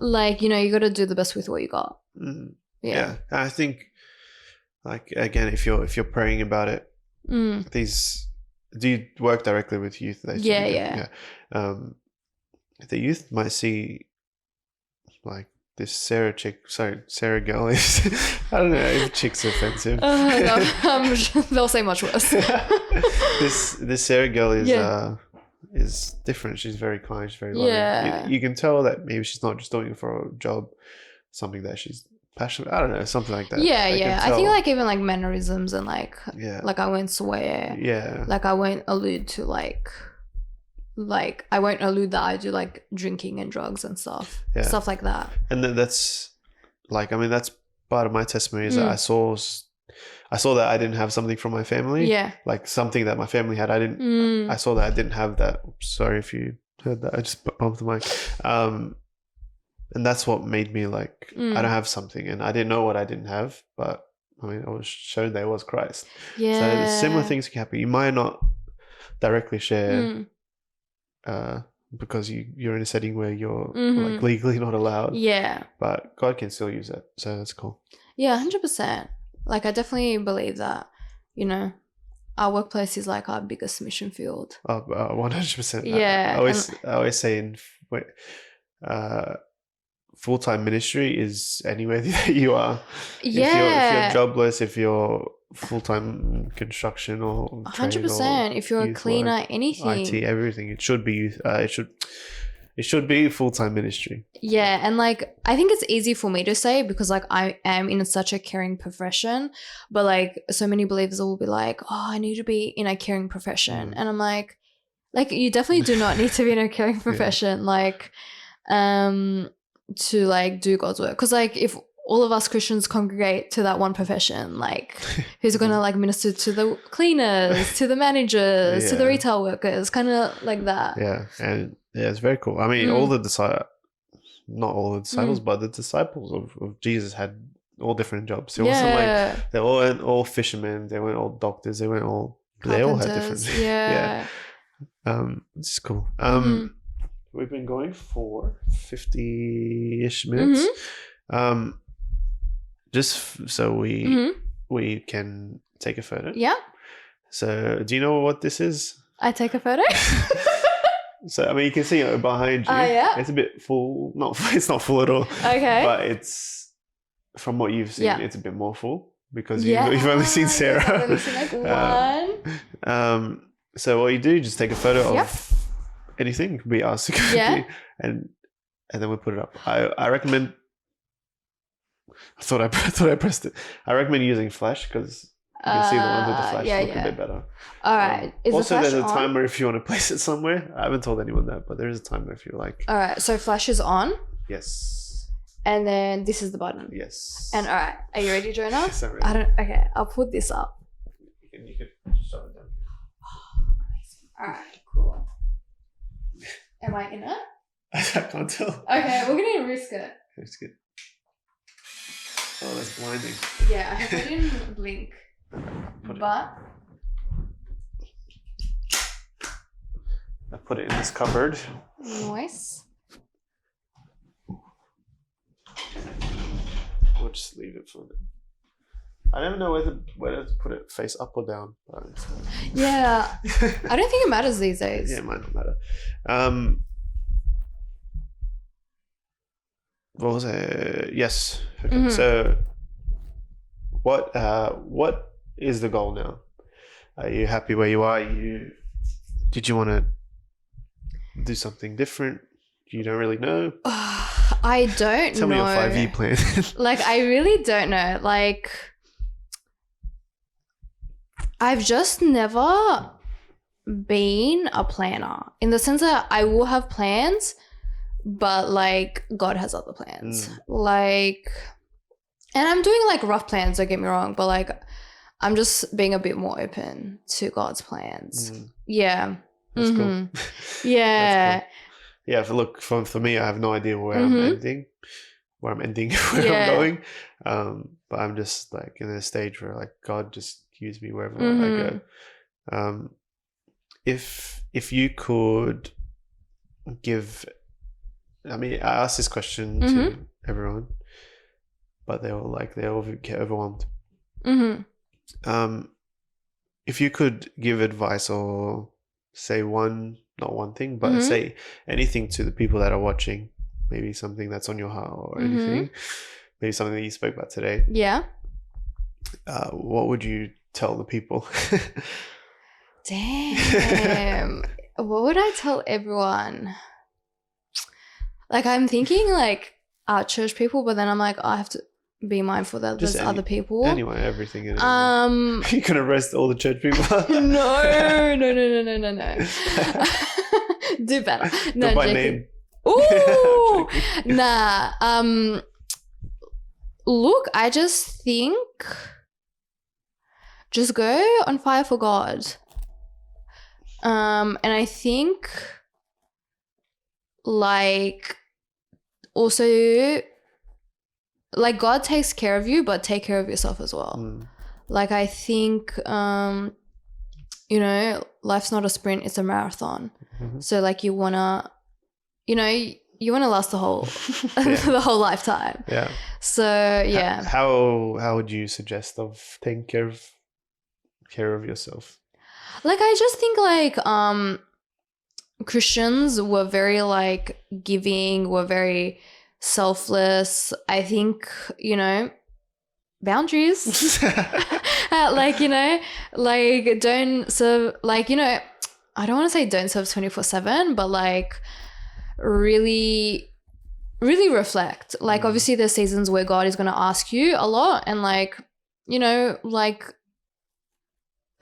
you know, you got to do the best with what you got. Yeah. I think, like, again, if you're praying about it, do you work directly with youth? Yeah. The youth might see, like, this Sarah girl is, I don't know if chick's offensive. No, they'll say much worse. This Sarah girl is different. She's very kind. She's very loving. Yeah. You can tell that maybe she's not just doing it for a job, something that she's passionate. I don't know, something like that. Yeah. I think, like, even, like, mannerisms and, like, like, I won't swear. Yeah. Like, I won't allude to, like I won't allude that I do, like, drinking and drugs and stuff. Yeah. Stuff like that. And then that's, like, I mean, that's part of my testimony is that I saw that I didn't have something from my family. Yeah. Like, something that my family had. I saw that I didn't have that. Sorry if you heard that. I just bumped the mic. And that's what made me, like, I don't have something. And I didn't know what I didn't have. But, I mean, I was shown that it was Christ. Yeah. So similar things can happen. You might not directly share because you're in a setting where you're like legally not allowed. Yeah. But God can still use it. So that's cool. Yeah, 100%. Like, I definitely believe that, you know, our workplace is like our biggest mission field. 100%. Yeah. I always say full-time ministry is anywhere that you are. Yeah. If you're jobless, if you're full-time construction or 100%. If you're a cleaner, work, anything. IT, everything, it should be it should be full-time ministry. Yeah, and, like, I think it's easy for me to say because, like, I am in such a caring profession, but, like, so many believers will be like, oh, I need to be in a caring profession. And I'm like, you definitely do not need to be in a caring profession, like, to, like, do God's work. Because, like, if all of us Christians congregate to that one profession, like, who's going to, like, minister to the cleaners, to the managers, to the retail workers, kind of like that. Yeah, and yeah, it's very cool. I mean, not all the disciples, but the disciples of Jesus had all different jobs. It wasn't like they weren't all fishermen, they weren't all doctors, they all had different. Yeah. It's cool. We've been going for 50-ish minutes. Just so we can take a photo. Yeah. So, do you know what this is? I take a photo. So, I mean, you can see it behind you. Yeah. It's a bit full. It's not full at all. Okay. But it's, from what you've seen, it's a bit more full because you've only seen Sarah. I've only seen, like, one. So what you do, just take a photo of anything. It could be us. It could be, and then we put it up. I recommend. I thought I pressed it. I recommend using flash because you can see the ones with the flash look a bit better. All right. Also, there's a timer if you want to place it somewhere. I haven't told anyone that, but there is a timer if you like. All right. So flash is on. Yes. And then this is the button. Yes. And all right, are you ready, Jonah? Yes, I'm ready. Okay, I'll put this up. You can shut it down. All right, cool. Am I in it? I can't tell. Okay, we're gonna risk it. That's good. Oh, that's blinding. Yeah, I hope I didn't blink. But I put it in this cupboard. Nice. We'll just leave it for a bit. I never know whether to put it face up or down. Yeah. I don't think it matters these days. Yeah, it might not matter. What was it? Yes. Okay. So what is the goal now? Are you happy where you are? Did you want to do something different? You don't really know? I don't know. Tell me your 5-year plan. Like, I really don't know. Like, I've just never been a planner in the sense that I will have plans, but like God has other plans. Like, and I'm doing like rough plans, don't get me wrong, but like I'm just being a bit more open to God's plans. Yeah. That's cool. Yeah. That's cool. Yeah, for me, I have no idea where I'm ending, where I'm going. But I'm just like in a stage where like God just use me wherever I go. If you could give, I mean, I asked this question to everyone, but they all get overwhelmed. If you could give advice or say not one thing, but say anything to the people that are watching, maybe something that's on your heart or anything, maybe something that you spoke about today. Yeah. What would you tell the people? Damn. What would I tell everyone? Like, I'm thinking like our church people, but then I'm like, I have to be mindful that there's other people. Anyway, everything. You can arrest all the church people. No. Do better. No, by name. Ooh. Nah. Look, I just think just go on fire for God. And I think like also like God takes care of you, but take care of yourself as well. Like I think you know, life's not a sprint, it's a marathon. So like you wanna last the whole the whole lifetime. Yeah. So yeah. How would you suggest of taking care of yourself? Like I just think like Christians were very like giving, were very selfless. I think, you know, boundaries. Like, you know, like don't serve, like, you know, I don't want to say don't serve 24/7, but like really reflect. Like obviously there's seasons where God is going to ask you a lot, and like, you know, like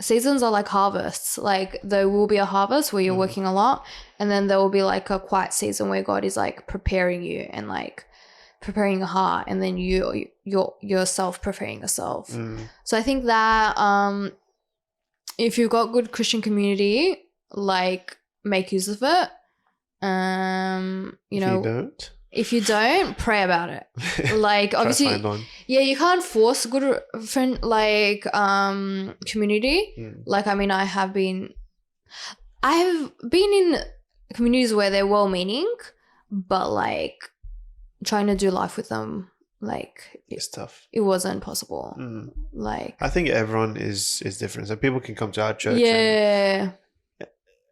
seasons are like harvests. Like there will be a harvest where you're working a lot, and then there will be like a quiet season where God is like preparing you and like preparing your heart, and then yourself preparing yourself. So I think that if you've got good Christian community, like make use of it. You know, if you don't, pray about it. Like obviously, yeah, you can't force good friend like community. Like I mean, I have been in communities where they're well-meaning, but like trying to do life with them, like it's tough. It wasn't possible. Like I think everyone is different. So people can come to our church,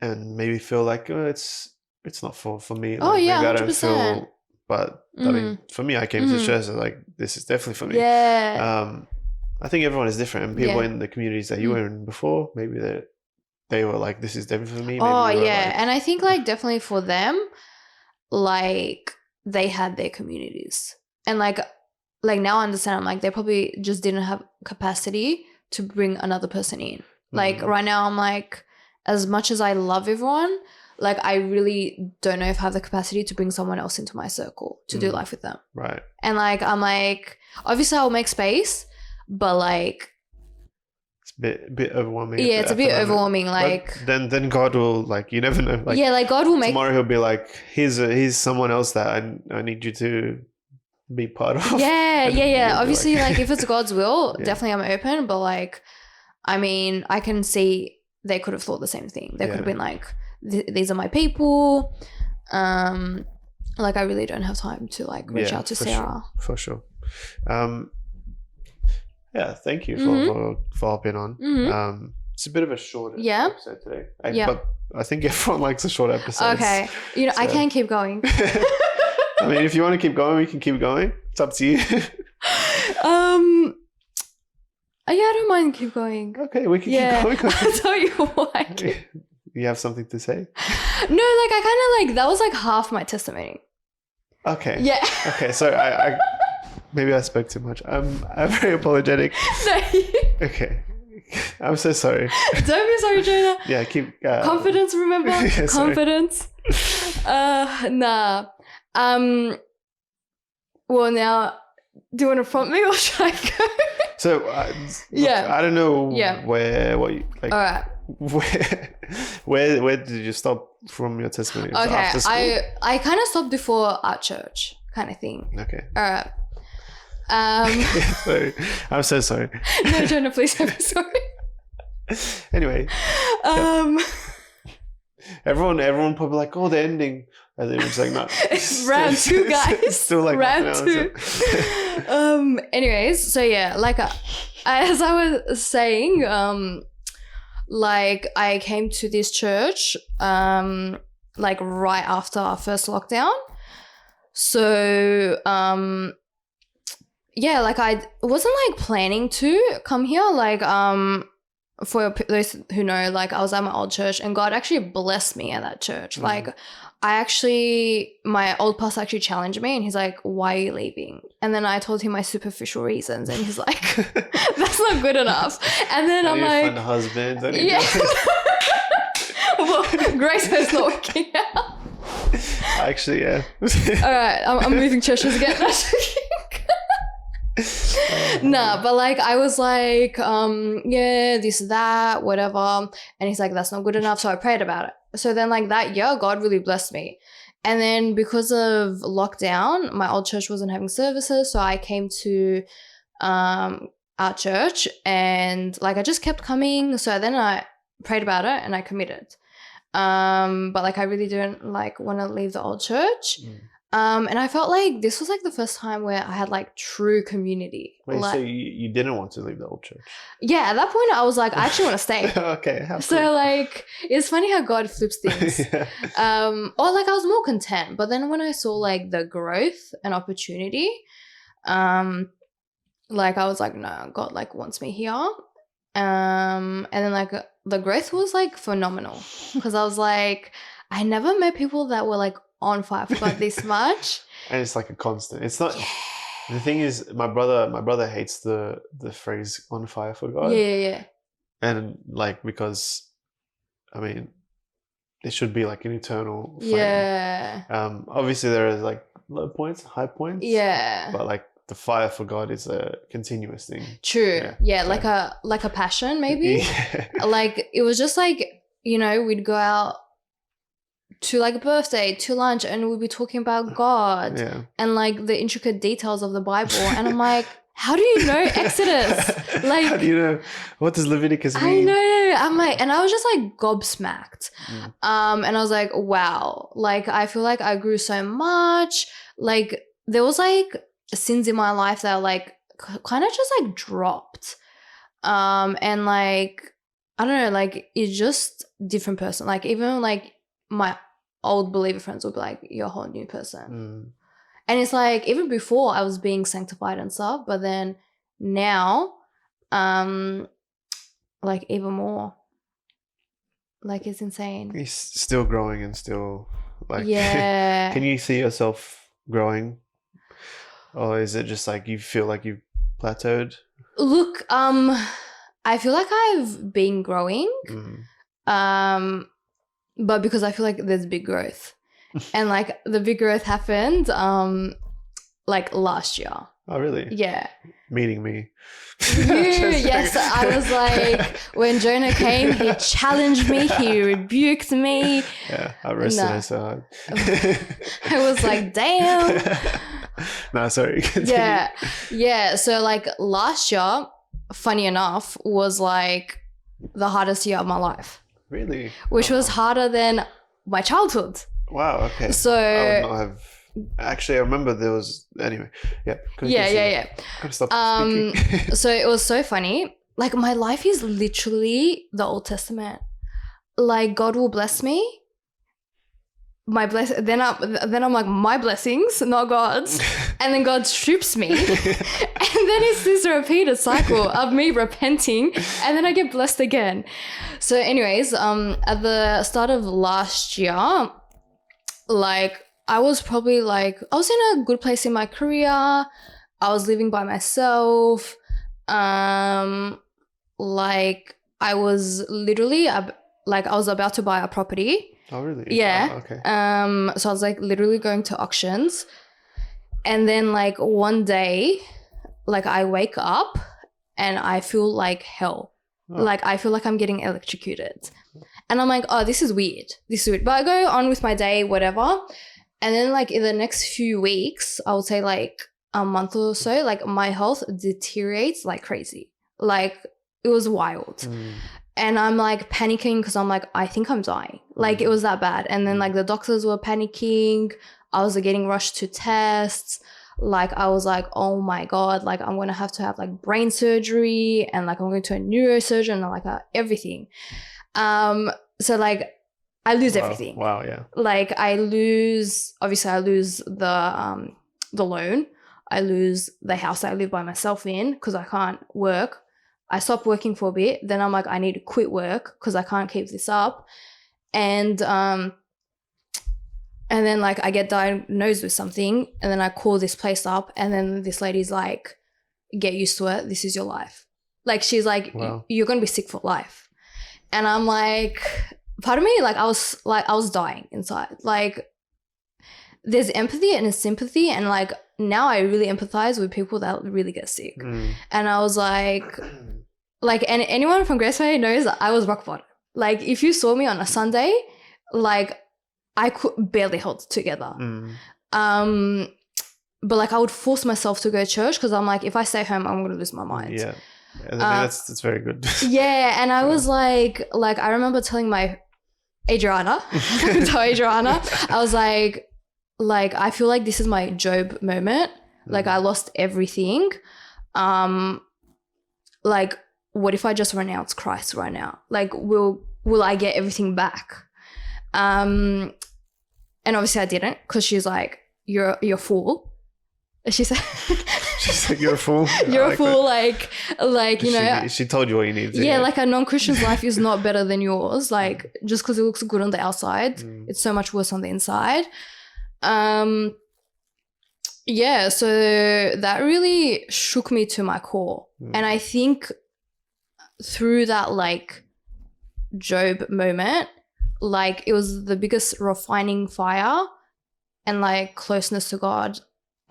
and maybe feel like it's not for me. Like, maybe 100%. I don't feel. But I mean, for me, I came to church and like this is definitely for me. Yeah. I think everyone is different, and people in the communities that you were in before, maybe they were like, this is definitely for me. Maybe and I think like definitely for them, like they had their communities, and like now I understand. I'm like they probably just didn't have capacity to bring another person in. Like right now, I'm like, as much as I love everyone, like I really don't know if I have the capacity to bring someone else into my circle to do life with them. Right. And like I'm like, obviously I'll make space, but like it's a bit overwhelming. Yeah, it's a bit overwhelming. Like but then God will, like, you never know. Like, like God will make tomorrow he'll be like, here's someone else that I need you to be part of. Yeah. Obviously, like if it's God's will, definitely I'm open. But like, I mean, I can see they could have thought the same thing. They could have been like, these are my people. Like I really don't have time to like reach out to Sarah. For sure. Yeah, thank you for hopping on. It's a bit of a short episode today. But I think everyone likes a short episode. Okay. You know, so. I can keep going. I mean, if you want to keep going, we can keep going. It's up to you. Yeah, I don't mind keep going. Okay, we can keep going. I'll tell you why. You have something to say? No, like I kind of like, that was like half my testimony. Okay. Yeah. Okay, so I maybe I spoke too much. I'm very apologetic. No. Okay. I'm so sorry. Don't be sorry, Jonah. Yeah, keep... Confidence, remember? Yeah, sorry. Confidence. Nah. Well, now, do you want to prompt me or should I go? So, Yeah. I don't know Yeah. what you... Like, All right. where did you stop from your testimony? Was it Okay. after school? I kind of stopped before our church kind of thing. Okay. All right. Sorry. I'm so sorry. No, Jonah, please don't be sorry. Anyway, everyone probably like, oh, the ending, and then it was like, no, It's round 2, guys. Still like round 2. Anyways, so yeah, like as I was saying, like I came to this church, like right after our first lockdown. So yeah, like I wasn't like planning to come here, like for those who know, like I was at my old church and God actually blessed me at that church. Like my old pastor actually challenged me and he's like, why are you leaving? And then I told him my superficial reasons and he's like, that's not good enough. And then I'm like, find a husband. yeah. Well, Grace is not working out. Actually, yeah. All right, I'm moving churches again. Nah, but like I was like, yeah, this, that, whatever. And he's like, that's not good enough. So I prayed about it. So then like that year, God really blessed me. And then because of lockdown, my old church wasn't having services. So I came to our church and like I just kept coming. So then I prayed about it and I committed. But like I really didn't like want to leave the old church. And I felt like this was like the first time where I had like true community. Wait, like, so you didn't want to leave the old church? yeah, at that point I was like, I actually want to stay. Okay. So like it's funny how God flips things. Yeah. Or like I was more content, but then when I saw like the growth and opportunity, like I was like, no, God like wants me here. And then like the growth was like phenomenal because I was like, I never met people that were like on fire for God this much. And it's like a constant. It's not. The thing is, my brother hates the phrase "on fire for God." Yeah. And like, because, I mean, it should be like an eternal flame. Yeah. Obviously there is like low points, high points. Yeah. But like the fire for God is a continuous thing. True. Yeah, so. like a passion maybe. Yeah. Like it was just like, you know, we'd go out to like a birthday, to lunch, and we'd be talking about God and like the intricate details of the Bible. And I'm like, how do you know Exodus? Like, how do you know? What does Leviticus mean? I know. I'm like, and I was just like gobsmacked. And I was like, wow. Like, I feel like I grew so much. Like, there was like sins in my life that like kind of just like dropped. And like, I don't know, like it's just different person. Like even like my old believer friends will be like, you're a whole new person. And it's like, even before I was being sanctified and stuff, but then now, like even more, like it's insane. He's still growing and still like, yeah. Can you see yourself growing? Or is it just like you feel like you've plateaued? Look, I feel like I've been growing, but because I feel like there's big growth. And like the big growth happened like last year. Oh, really? Yeah. Meeting me. Yes, I was like, when Jonah came, he challenged me, he rebuked me. Yeah, I rested it so hard. I was like, damn. No, sorry. Continue. Yeah. So like last year, funny enough, was like the hardest year of my life. Really? Which was harder than my childhood. Wow, okay. So I would not have. Actually, I remember there was. Anyway, yeah. Yeah. Gotta stop speaking. So it was so funny. Like my life is literally the Old Testament. Like God will bless me. Then I'm like, my blessings, not God's. And then God strips me. And then it's this repeated cycle of me repenting, and then I get blessed again. So anyways, at the start of last year, like I was probably like, I was in a good place in my career. I was living by myself. like I was literally like I was about to buy a property. Oh, really? Yeah. Oh, okay. So I was like literally going to auctions, and then like one day, like I wake up and I feel like hell. Oh. Like I feel like I'm getting electrocuted. And I'm like, oh, this is weird. This is weird. But I go on with my day, whatever. And then like in the next few weeks, I would say like a month or so, like my health deteriorates like crazy. Like it was wild. And I'm like panicking because I'm like, I think I'm dying. Like it was that bad. And then like the doctors were panicking. I was getting rushed to tests. Like I was like, oh my God, like I'm going to have like brain surgery, and like I'm going to a neurosurgeon and like everything. So like I lose everything. Wow, yeah. Like I lose the loan. I lose the house I live by myself in because I can't work. I stopped working for a bit. Then I'm like, I need to quit work because I can't keep this up. And then like I get diagnosed with something, and then I call this place up, and then this lady's like, get used to it. This is your life. Like she's like, you're going to be sick for life. And I'm like, part of me, like I was dying inside. Like there's empathy and sympathy, and like now I really empathize with people that really get sick. And I was like, and anyone from Graceway knows that I was rock bottom. Like if you saw me on a Sunday, like I could barely hold it together. But like I would force myself to go to church because I'm like, if I stay home, I'm going to lose my mind. Yeah. I mean, that's very good. Yeah. And I was like I remember telling my Adriana, I was like I feel like this is my Job moment. Like I lost everything. Like what if I just renounce Christ right now? Like will I get everything back? And obviously I didn't, because she's like, you're a fool. She said, she's like, you're a fool. You're a fool. That. Like, you know, she told you what you needed to. Yeah. Like a non-Christian's life is not better than yours. Like just because it looks good on the outside, it's so much worse on the inside. Yeah. So that really shook me to my core. And I think through that like Job moment, like it was the biggest refining fire and like closeness to God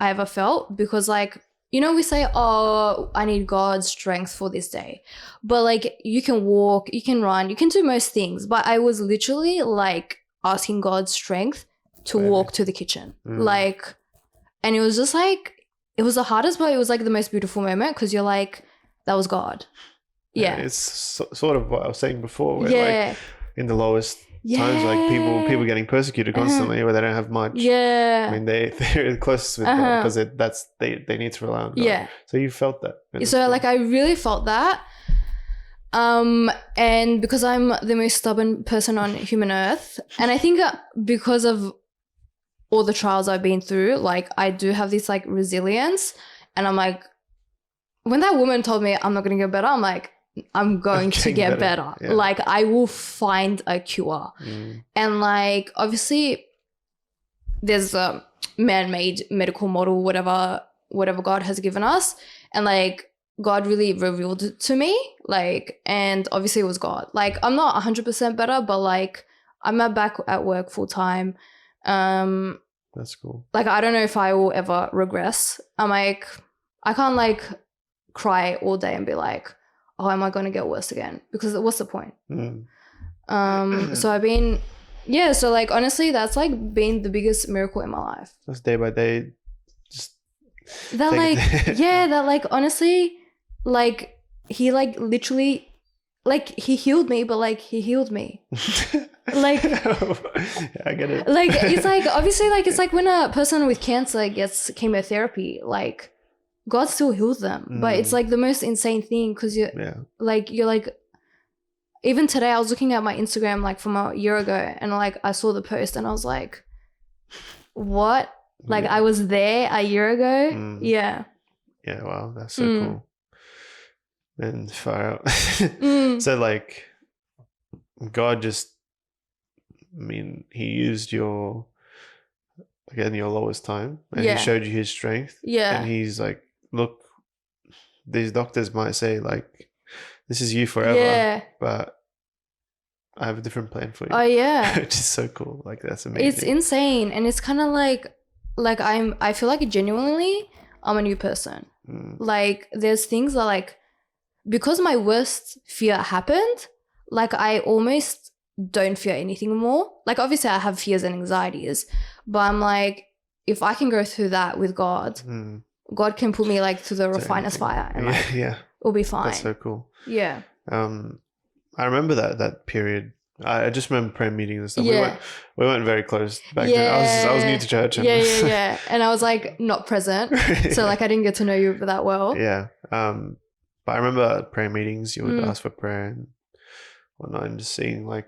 I ever felt, because like, you know, we say, oh, I need God's strength for this day, but like you can walk, you can run, you can do most things, but I was literally like asking God's strength to walk to the kitchen. Like, and it was just like, it was the hardest, but it was like the most beautiful moment, because you're like, that was God. Yeah. It's sort of what I was saying before, where like in the lowest times, like people getting persecuted constantly, where they don't have much. Yeah. I mean, they're closest with God, because they need to rely on God. Yeah. So you felt that. So like I really felt that. And because I'm the most stubborn person on human earth, and I think because of all the trials I've been through, like I do have this like resilience, and I'm like, when that woman told me I'm not going to get better, I'm like, I'm going to get better. Yeah. Like I will find a cure. And like obviously there's a man-made medical model, whatever God has given us, and like God really revealed it to me, like, and obviously it was God. Like I'm not 100% better, but like I'm back at work full time. That's cool. Like I don't know if I will ever regress. I'm like, I can't like cry all day and be like, oh, am I going to get worse again? Because what's the point? So I've been, so like honestly, that's like been the biggest miracle in my life. Just day by day, just that like that like honestly, like he like literally, like he healed me, but like he healed me. Like I get it. Like it's like obviously like it's like when a person with cancer gets chemotherapy, like God still heals them, but it's like the most insane thing, because you're like even today I was looking at my Instagram like from a year ago, and like I saw the post and I was like, what? Like I was there a year ago. Yeah, wow, that's so cool. And far out. So like God just, I mean, he used your lowest time, and he showed you his strength. And he's like, look, these doctors might say like this is you forever. Yeah. But I have a different plan for you. Oh yeah. Which is so cool. Like that's amazing. It's insane, and it's kind of like I feel like genuinely I'm a new person. Like there's things that like, because my worst fear happened, like I almost don't fear anything more. Like obviously I have fears and anxieties, but I'm like, if I can go through that with God, God can put me like through the refiner's fire, and like, it'll be fine. That's so cool. Yeah. I remember that period. I just remember prayer meetings and stuff. Yeah. We weren't very close back then. I was new to church. And yeah. And I was like not present, so like I didn't get to know you that well. Yeah. But I remember at prayer meetings, you would ask for prayer and whatnot, and just seeing like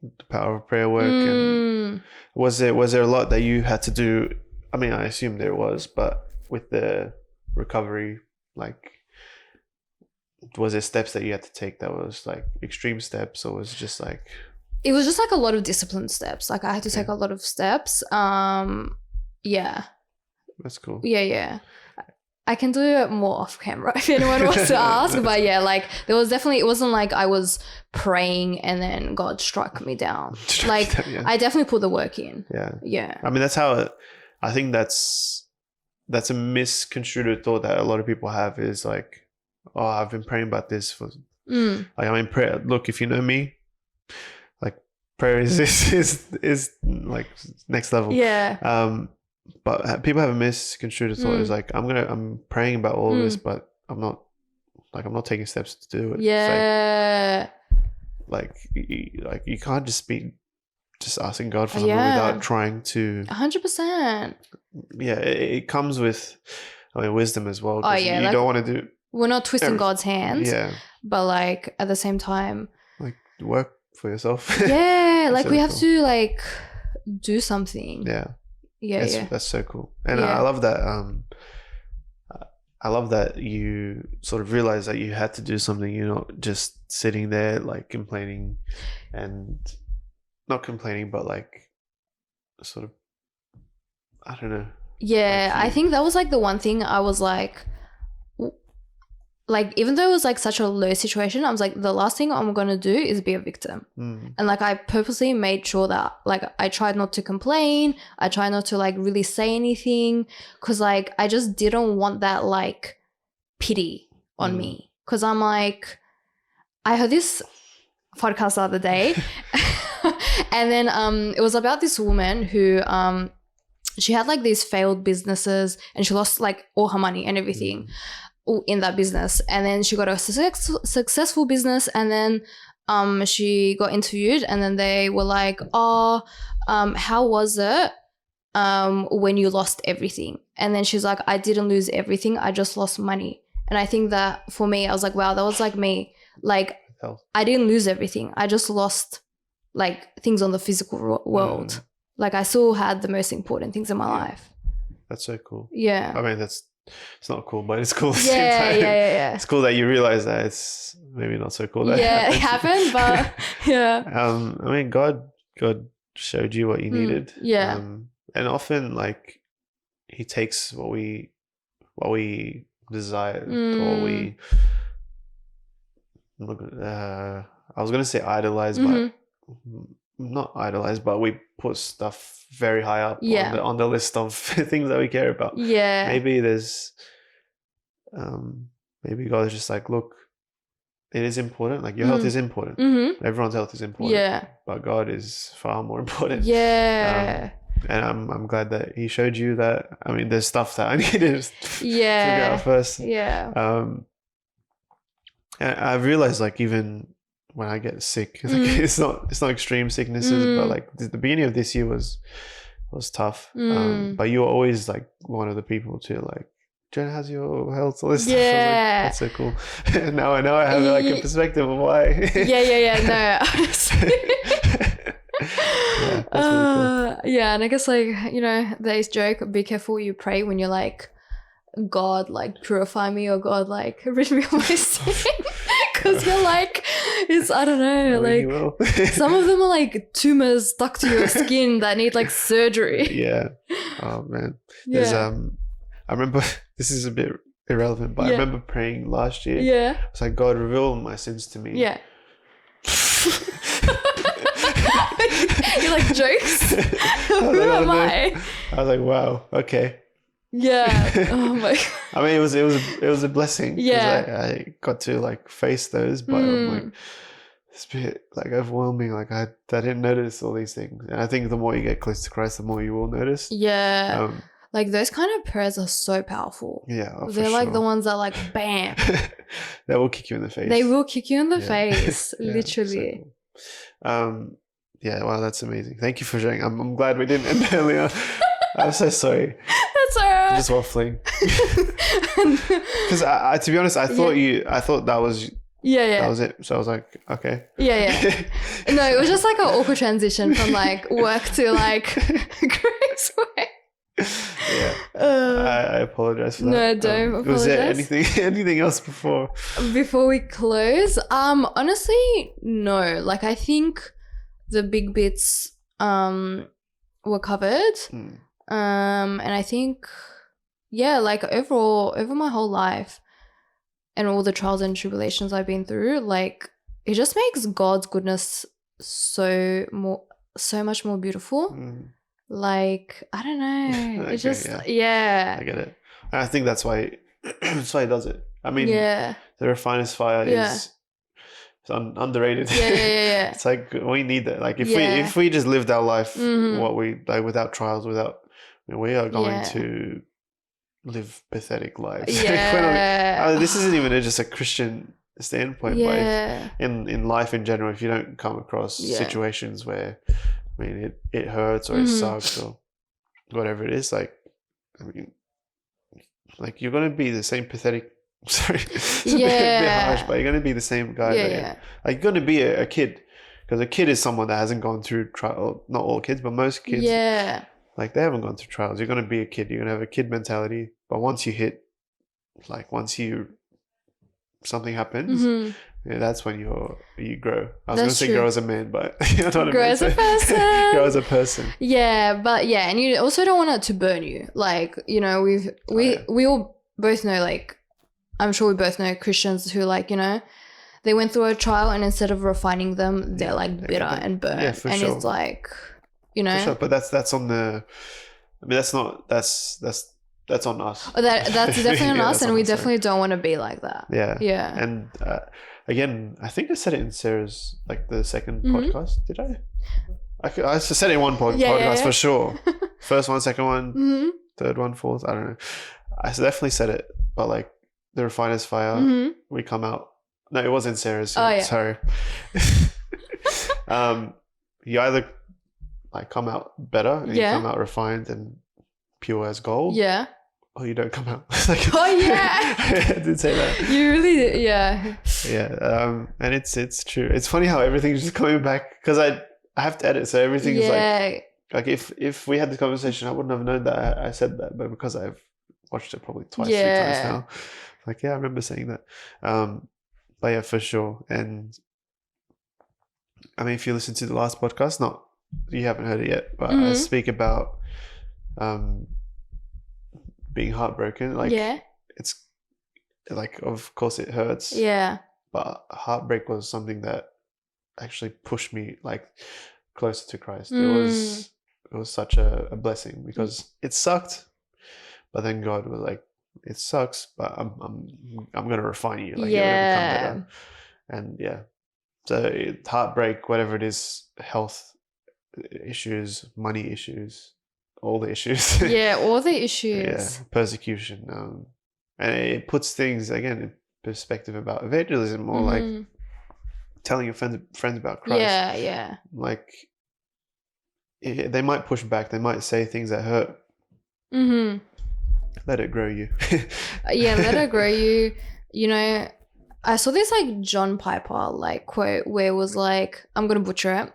the power of prayer work. And was there a lot that you had to do? I mean, I assume there was, but with the recovery, like, was there steps that you had to take that was like extreme steps, or was it just like? It was just like a lot of discipline steps. Like I had to take a lot of steps. Yeah. That's cool. Yeah. I can do it more off camera if anyone wants to ask. But yeah, like there was definitely, it wasn't like I was praying and then God struck me down. I definitely put the work in. Yeah. I mean, that's how I think that's a misconstrued thought that a lot of people have, is like, oh, I've been praying about this for like, I mean, prayer. Look, if you know me, like prayer is like next level. Yeah. But people have a misconstrued thought. It's like, I'm praying about all this, but I'm not taking steps to do it. Yeah. Like you can't just be asking God for something without trying to. 100%. Yeah, it comes with, I mean, wisdom as well. Oh yeah, you don't want to do. We're not twisting God's hands. Yeah. But like at the same time, like work for yourself. Yeah, like we have to like do something. Yeah. Yeah. That's so cool, and I love that. I love that you sort of realize that you had to do something. You're not just sitting there like complaining, and not complaining, but like sort of, I don't know. Yeah, I think that was like the one thing I was like even though it was like such a low situation, I was like, the last thing I'm gonna do is be a victim. And like I purposely made sure that like I tried not to complain, I tried not to like really say anything, because like I just didn't want that like pity on me. Because I'm like, I heard this podcast the other day and then it was about this woman who she had like these failed businesses and she lost like all her money and everything in that business, and then she got a successful business, and then she got interviewed, and then they were like, how was it when you lost everything? And then she's like, I didn't lose everything, I just lost money. And I think that for me, I was like, wow, that was like me. Like I didn't lose everything, I just lost like things on the physical world. Like I still had the most important things in my life. That's so cool. Yeah. I mean, it's not cool, but it's cool at the same time. Yeah. It's cool that you realize that. It's maybe not so cool that it happened, but yeah. I mean, God showed you what you needed. Yeah. And often like he takes what we desired, or we I was gonna say idolize, but not idolize, but we put stuff very high up on the list of things that we care about. Yeah. Maybe there's maybe God is just like, look, it is important. Like your health is important. Everyone's health is important. Yeah. But God is far more important. Yeah. And I'm glad that he showed you that. I mean, there's stuff that I needed to figure out first. Yeah. And I've realized like even when I get sick, like, it's not extreme sicknesses, but like the beginning of this year was tough. But you were always like one of the people to like, Jonah, how's your health? All this stuff. I was like, that's so cool. Now I know I have like a perspective of why. No. That's really cool. Yeah, and I guess like, you know, there's joke, be careful what you pray when you're like, God like purify me, or God like rid me of my sin. Because you're like, I don't know, like some of them are like tumors stuck to your skin that need like surgery. Yeah. Oh man. There's I remember, this is a bit irrelevant, but I remember praying last year. Yeah. It's like, God, reveal my sins to me. Yeah. You're like, jokes? Who am I? I was like, wow, okay. Yeah. Oh my God. I mean, it was a blessing. 'Cause Yeah. I got to like face those, but I'm like, it's a bit like overwhelming. Like I didn't notice all these things, and I think the more you get close to Christ, the more you will notice. Yeah. Like those kind of prayers are so powerful. Yeah, they're like the ones that like bam. They will kick you in the face. They will kick you in the face, literally. So cool. Yeah, wow, that's amazing. Thank you for sharing. I'm glad we didn't end earlier. I'm so sorry. That's alright. Just waffling. Because to be honest, I thought that was that was it. So I was like, okay. Yeah. No, it was just like an awkward transition from like work to like Grace way. Yeah. I apologize for that. No, don't apologize. Was there anything else before we close? Honestly, no. Like I think the big bits were covered. And I think like overall over my whole life and all the trials and tribulations I've been through, like it just makes God's goodness so much more beautiful. Like, I don't know. Okay, It's just, I get it. And I think that's why he does it. I mean, the refiner's fire is underrated. Yeah. It's like we need that. Like if we just lived our life what we like without trials, we are going to live pathetic lives. This isn't even just a Christian standpoint, but in life in general, if you don't come across situations where it hurts or it sucks or whatever it is, like you're gonna be the same pathetic. Sorry, it's a bit harsh, but you're gonna be the same guy. Like you're gonna be a kid, because a kid is someone that hasn't gone through trial. Not all kids, but most kids. Like they haven't gone through trials. You're gonna be a kid. You're gonna have a kid mentality. But once something happens, that's when you grow. I was gonna say grow as a man, but you know what I mean? Grow as a person. Grow as a person. Yeah, but and you also don't want it to burn you. Like, you know, we all both know, like, I'm sure we both know Christians who, like, you know, they went through a trial and instead of refining them, they're like bitter and burnt. Yeah, for and sure. It's like, you know. For sure. But that's on the. I mean, that's on us. Oh, that's definitely on us, and we definitely don't want to be like that. Yeah. And again, I think I said it in Sarah's, like, the second podcast. Did I? I said it in one podcast for sure. First one, second one, third one, fourth. I don't know. I definitely said it, but like the refiner's fire, we come out. No, it wasn't Sarah's. Sorry. You either like come out better and you come out refined and pure as gold. Yeah. Or you don't come out. Like, I did say that. You really did, yeah. And it's true. It's funny how everything's just coming back, because I have to edit, so everything's like if we had this conversation, I wouldn't have known that I said that, but because I've watched it probably twice, 3 times now. Like, I remember saying that. But yeah, for sure. And I mean, if you listen to the last podcast, you haven't heard it yet, but I speak about being heartbroken. Like, it's like, of course it hurts. Yeah. But heartbreak was something that actually pushed me like closer to Christ. It was such a blessing, because it sucked, but then God was like, it sucks, but I'm gonna refine you. Like, you're gonna become better. And so heartbreak, whatever it is, health issues, money issues, all the issues. All the issues. Persecution. And it puts things again in perspective about evangelism, or like telling your friends about Christ. Like, they might push back, they might say things that hurt. Let it grow you. Let it grow you. You know, I saw this like John Piper like quote where it was like, I'm gonna butcher it,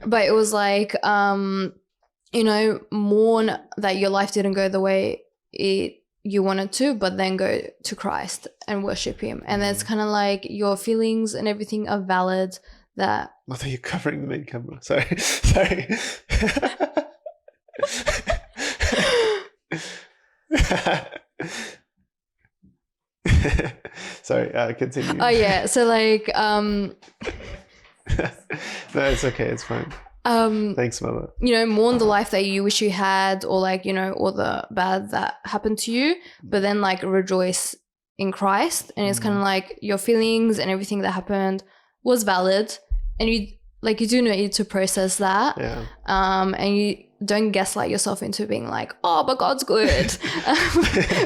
but it was like, you know, mourn that your life didn't go the way you wanted to, but then go to Christ and worship Him. And it's kind of like your feelings and everything are valid. That I thought you're covering the main camera. Sorry. Sorry, continue. Oh yeah, so like No, it's okay. It's fine. Thanks, mother. Mourn the life that you wish you had, or like, all the bad that happened to you, but then like rejoice in Christ. And it's kind of like your feelings and everything that happened was valid, and you do need to process that. Yeah. And you don't gaslight yourself into being like, oh, but God's good.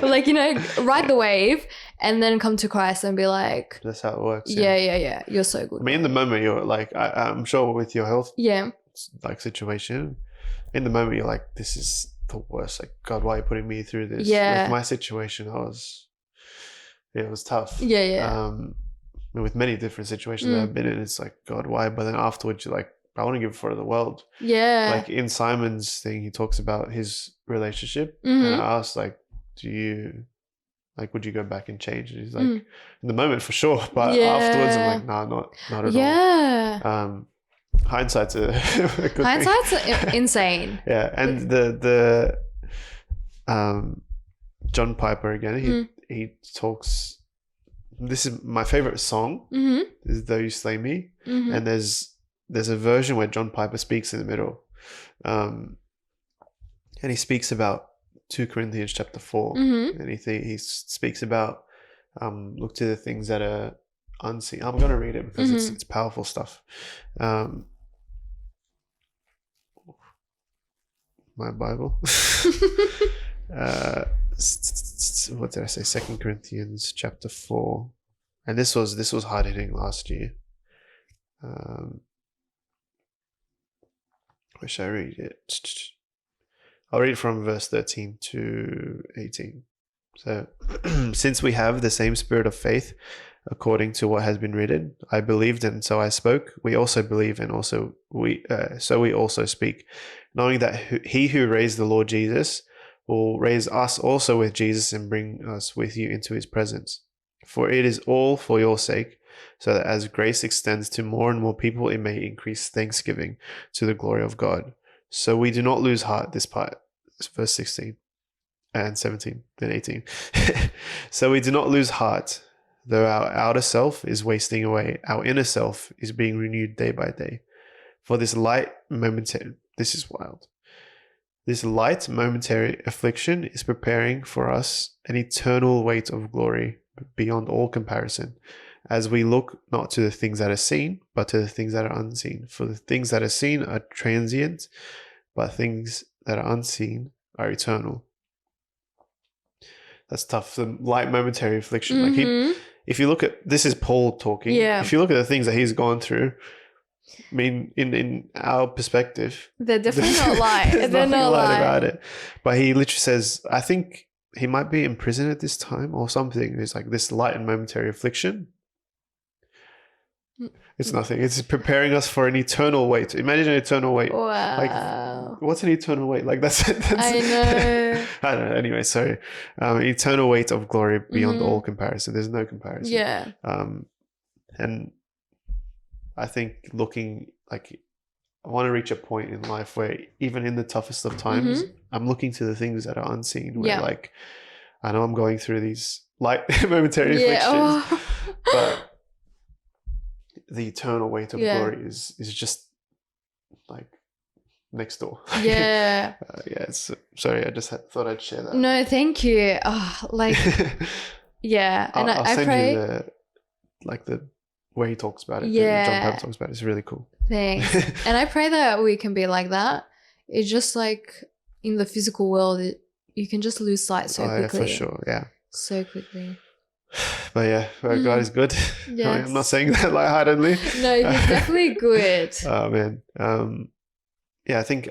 Like, ride the wave and then come to Christ and be like, that's how it works. Yeah. You're so good. I mean, in the moment, you're like, I'm sure with your health like situation, in the moment, you're like, this is the worst. Like, God, why are you putting me through this? Yeah. With my situation, it was tough. Yeah. With many different situations that I've been in, it's like, God, why? But then afterwards, you're like, I want to give it for the world. Yeah. Like in Simon's thing, he talks about his relationship, and I asked, like, would you go back and change? And he's like, in the moment for sure, but afterwards, I'm like, nah, not at all. Yeah. Hindsight's a good thing. Insane. Yeah, and the John Piper again. He talks. This is my favorite song. Is "Though You Slay Me," and there's a version where John Piper speaks in the middle, and he speaks about 2 Corinthians chapter 4, and he speaks about look to the things that are unseen. I'm going to read it because it's powerful stuff. My Bible. What did I say? 2 Corinthians chapter 4, and this was hard hitting last year. Where should I read it? I'll read from verse 13 to 18. So, since we have the same spirit of faith, according to what has been written, I believed and so I spoke. We also believe and also we also speak, knowing that he who raised the Lord Jesus will raise us also with Jesus and bring us with you into his presence. For it is all for your sake, so that as grace extends to more and more people, it may increase thanksgiving to the glory of God. So we do not lose heart. This part, verse 16 and 17, then 18. So we do not lose heart, though our outer self is wasting away. Our inner self is being renewed day by day. For this light momentary affliction is preparing for us an eternal weight of glory beyond all comparison, as we look not to the things that are seen, but to the things that are unseen. For the things that are seen are transient, but things that are unseen are eternal. That's tough. The light momentary affliction. Like if you look at, this is Paul talking. Yeah. If you look at the things that he's gone through, I mean, in our perspective, they're definitely not light. They're not light about it. But he literally says, I think he might be in prison at this time or something. It's like this light and momentary affliction. It's nothing. It's preparing us for an eternal weight. Imagine an eternal weight. Wow. Like, what's an eternal weight? Like that's I know. I don't know. Anyway, so eternal weight of glory beyond all comparison. There's no comparison. Yeah. And I think looking like I want to reach a point in life where even in the toughest of times, I'm looking to the things that are unseen. Where like I know I'm going through these light momentary afflictions, but the eternal weight of glory is just like next door. Yeah. Sorry, I just thought I'd share that. No, thank you. Oh, like, yeah. And I'll I send pray you the way he talks about it. Yeah. John Piper talks about it. It's really cool. Thanks. And I pray that we can be like that. It's just like in the physical world, you can just lose sight so quickly. Yeah, for sure. Yeah. So quickly. But yeah, God is good. Yes. I'm not saying that lightheartedly. No, he's definitely good. Oh man. Yeah, I think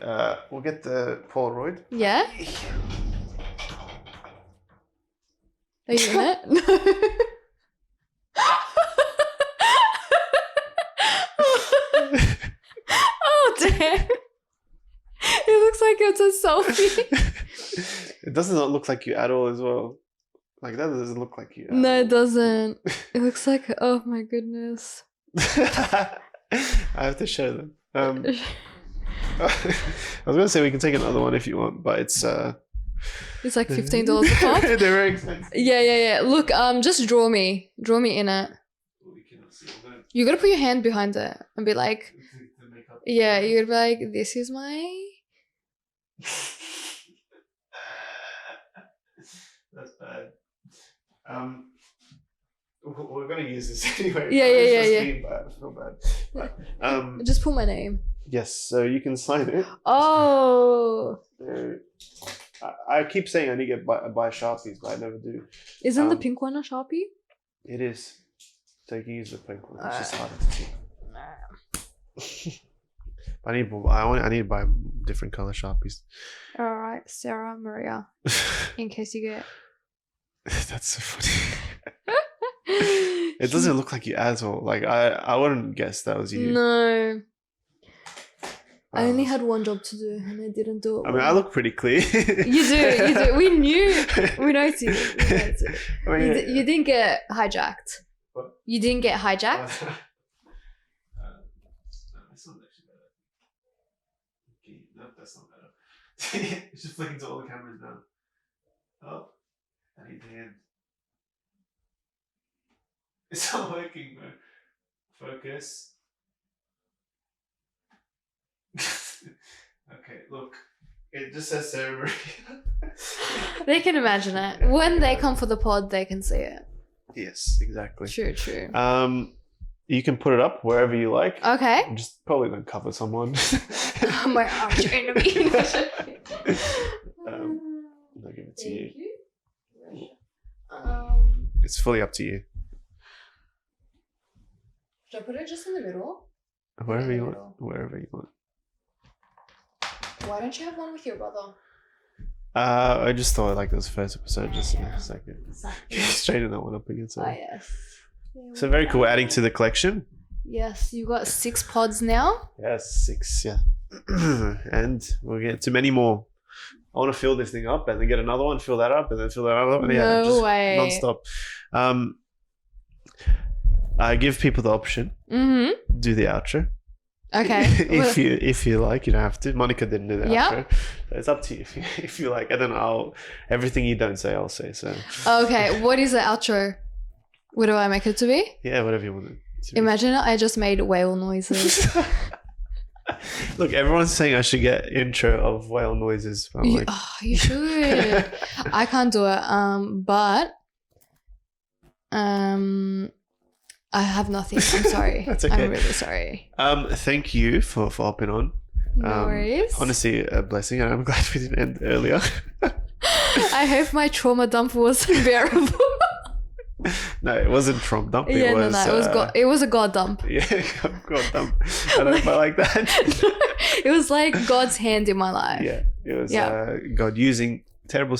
we'll get the Polaroid. Yeah. Are you in it? Oh damn! It looks like it's a selfie. It does not look like you at all as well. Like that doesn't look like you. No, it doesn't. It looks like, oh my goodness. I have to show them. I was going to say we can take another one if you want, but it's It's like $15 a pop. They're very expensive. Yeah. Look, just draw me in it. We cannot see. You gotta put your hand behind it and be like, yeah, you gotta be like, this is my. That's bad. We're gonna use this anyway. Yeah. Bad. I feel bad. But, Just put my name. yes, so you can sign it. Oh. I keep saying I need to buy Sharpies, but I never do. Isn't the pink one a Sharpie? It is. So you can use the pink one. It's just harder to see. I need to buy different color Sharpies. All right, Sarah Maria. In case you get. That's so funny. It doesn't look like you at all. Like I wouldn't guess that was you. No. I only had one job to do and I didn't do it. I mean, I look pretty clear. You do. We knew. We noticed. I mean, You didn't get hijacked. What? You didn't get hijacked? That's not actually better. Okay, no, that's not better. It's just flicking to all the cameras now. Oh, I need the hand. It's not working, bro. Focus. Okay, look. It just says Sarah Maria. They can imagine it. When they come for the pod, they can see it. Yes, exactly. True. You can put it up wherever you like. Okay. I'm just probably gonna cover someone. My arch enemy. I'll give it to you. You. It's fully up to you. Should I put it just in the middle? Wherever you want. middle. Wherever you want. Why don't you have one with your brother? I just thought like this first episode, just a second. Straighten that one up again. So. Oh yes. So very cool. Adding to the collection. Yes, you got 6 pods now. Yes, 6. Yeah, and we'll get to many more. I want to fill this thing up and then get another one, fill that up, and then fill that other one. Yeah, No just way. non-stop. I give people the option. Mm-hmm. Do the outro. Okay. if you like, you don't have to. Monica didn't do the outro. So it's up to you if you like. And then everything you don't say, I'll say. So. Okay. What is the outro? What do I make it to be? Yeah, whatever you want it to be. Imagine I just made whale noises. Look, everyone's saying I should get intro of whale noises. But I'm like, you should. I can't do it. But I have nothing. I'm sorry. That's okay. I'm really sorry. Thank you for hopping on. No worries. Honestly, a blessing, and I'm glad we didn't end earlier. I hope my trauma dump was bearable. No, it wasn't trauma dump. It was a God dump. Yeah, God dump. I don't know if I like that. It was like God's hand in my life. Yeah, it was God using terrible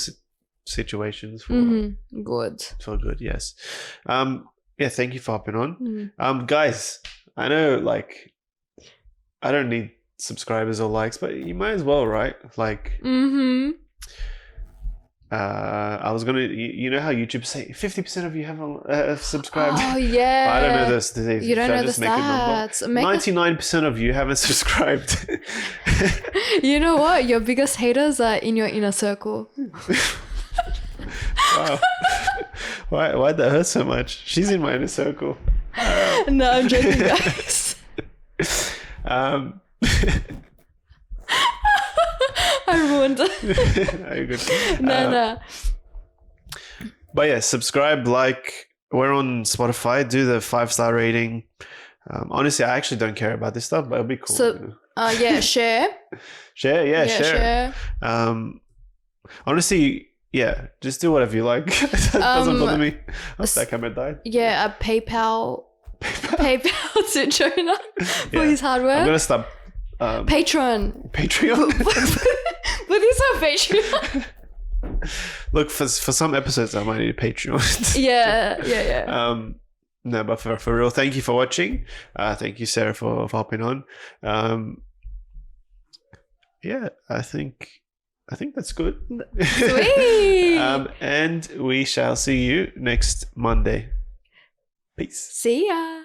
situations for good. For good. Yes. Yeah, thank you for hopping on. Mm. Guys, I know, like, I don't need subscribers or likes, but you might as well, right? Like, I was gonna, you know how YouTube say 50% of you have subscribed. Oh yeah. But I don't know this. You don't know the stats. 99% of you haven't subscribed. You know what? Your biggest haters are in your inner circle. Wow. Why'd that hurt so much? She's in my inner circle. No, I'm joking, guys. I ruined it. No, you're good. No. But yeah, subscribe, like. We're on Spotify. Do the 5-star rating. Honestly, I actually don't care about this stuff, but it'll be cool. So, yeah, share. Share. Honestly, yeah, just do whatever you like. That doesn't bother me. Oh, that camera died. Yeah, a PayPal to Jonah for his hardware. I'm gonna stop. Patreon. But this on Patreon. Look, for some episodes, I might need a Patreon. Yeah. No, but for real, thank you for watching. Thank you, Sarah, for hopping on. Yeah, I think that's good. Sweet. And we shall see you next Monday. Peace. See ya.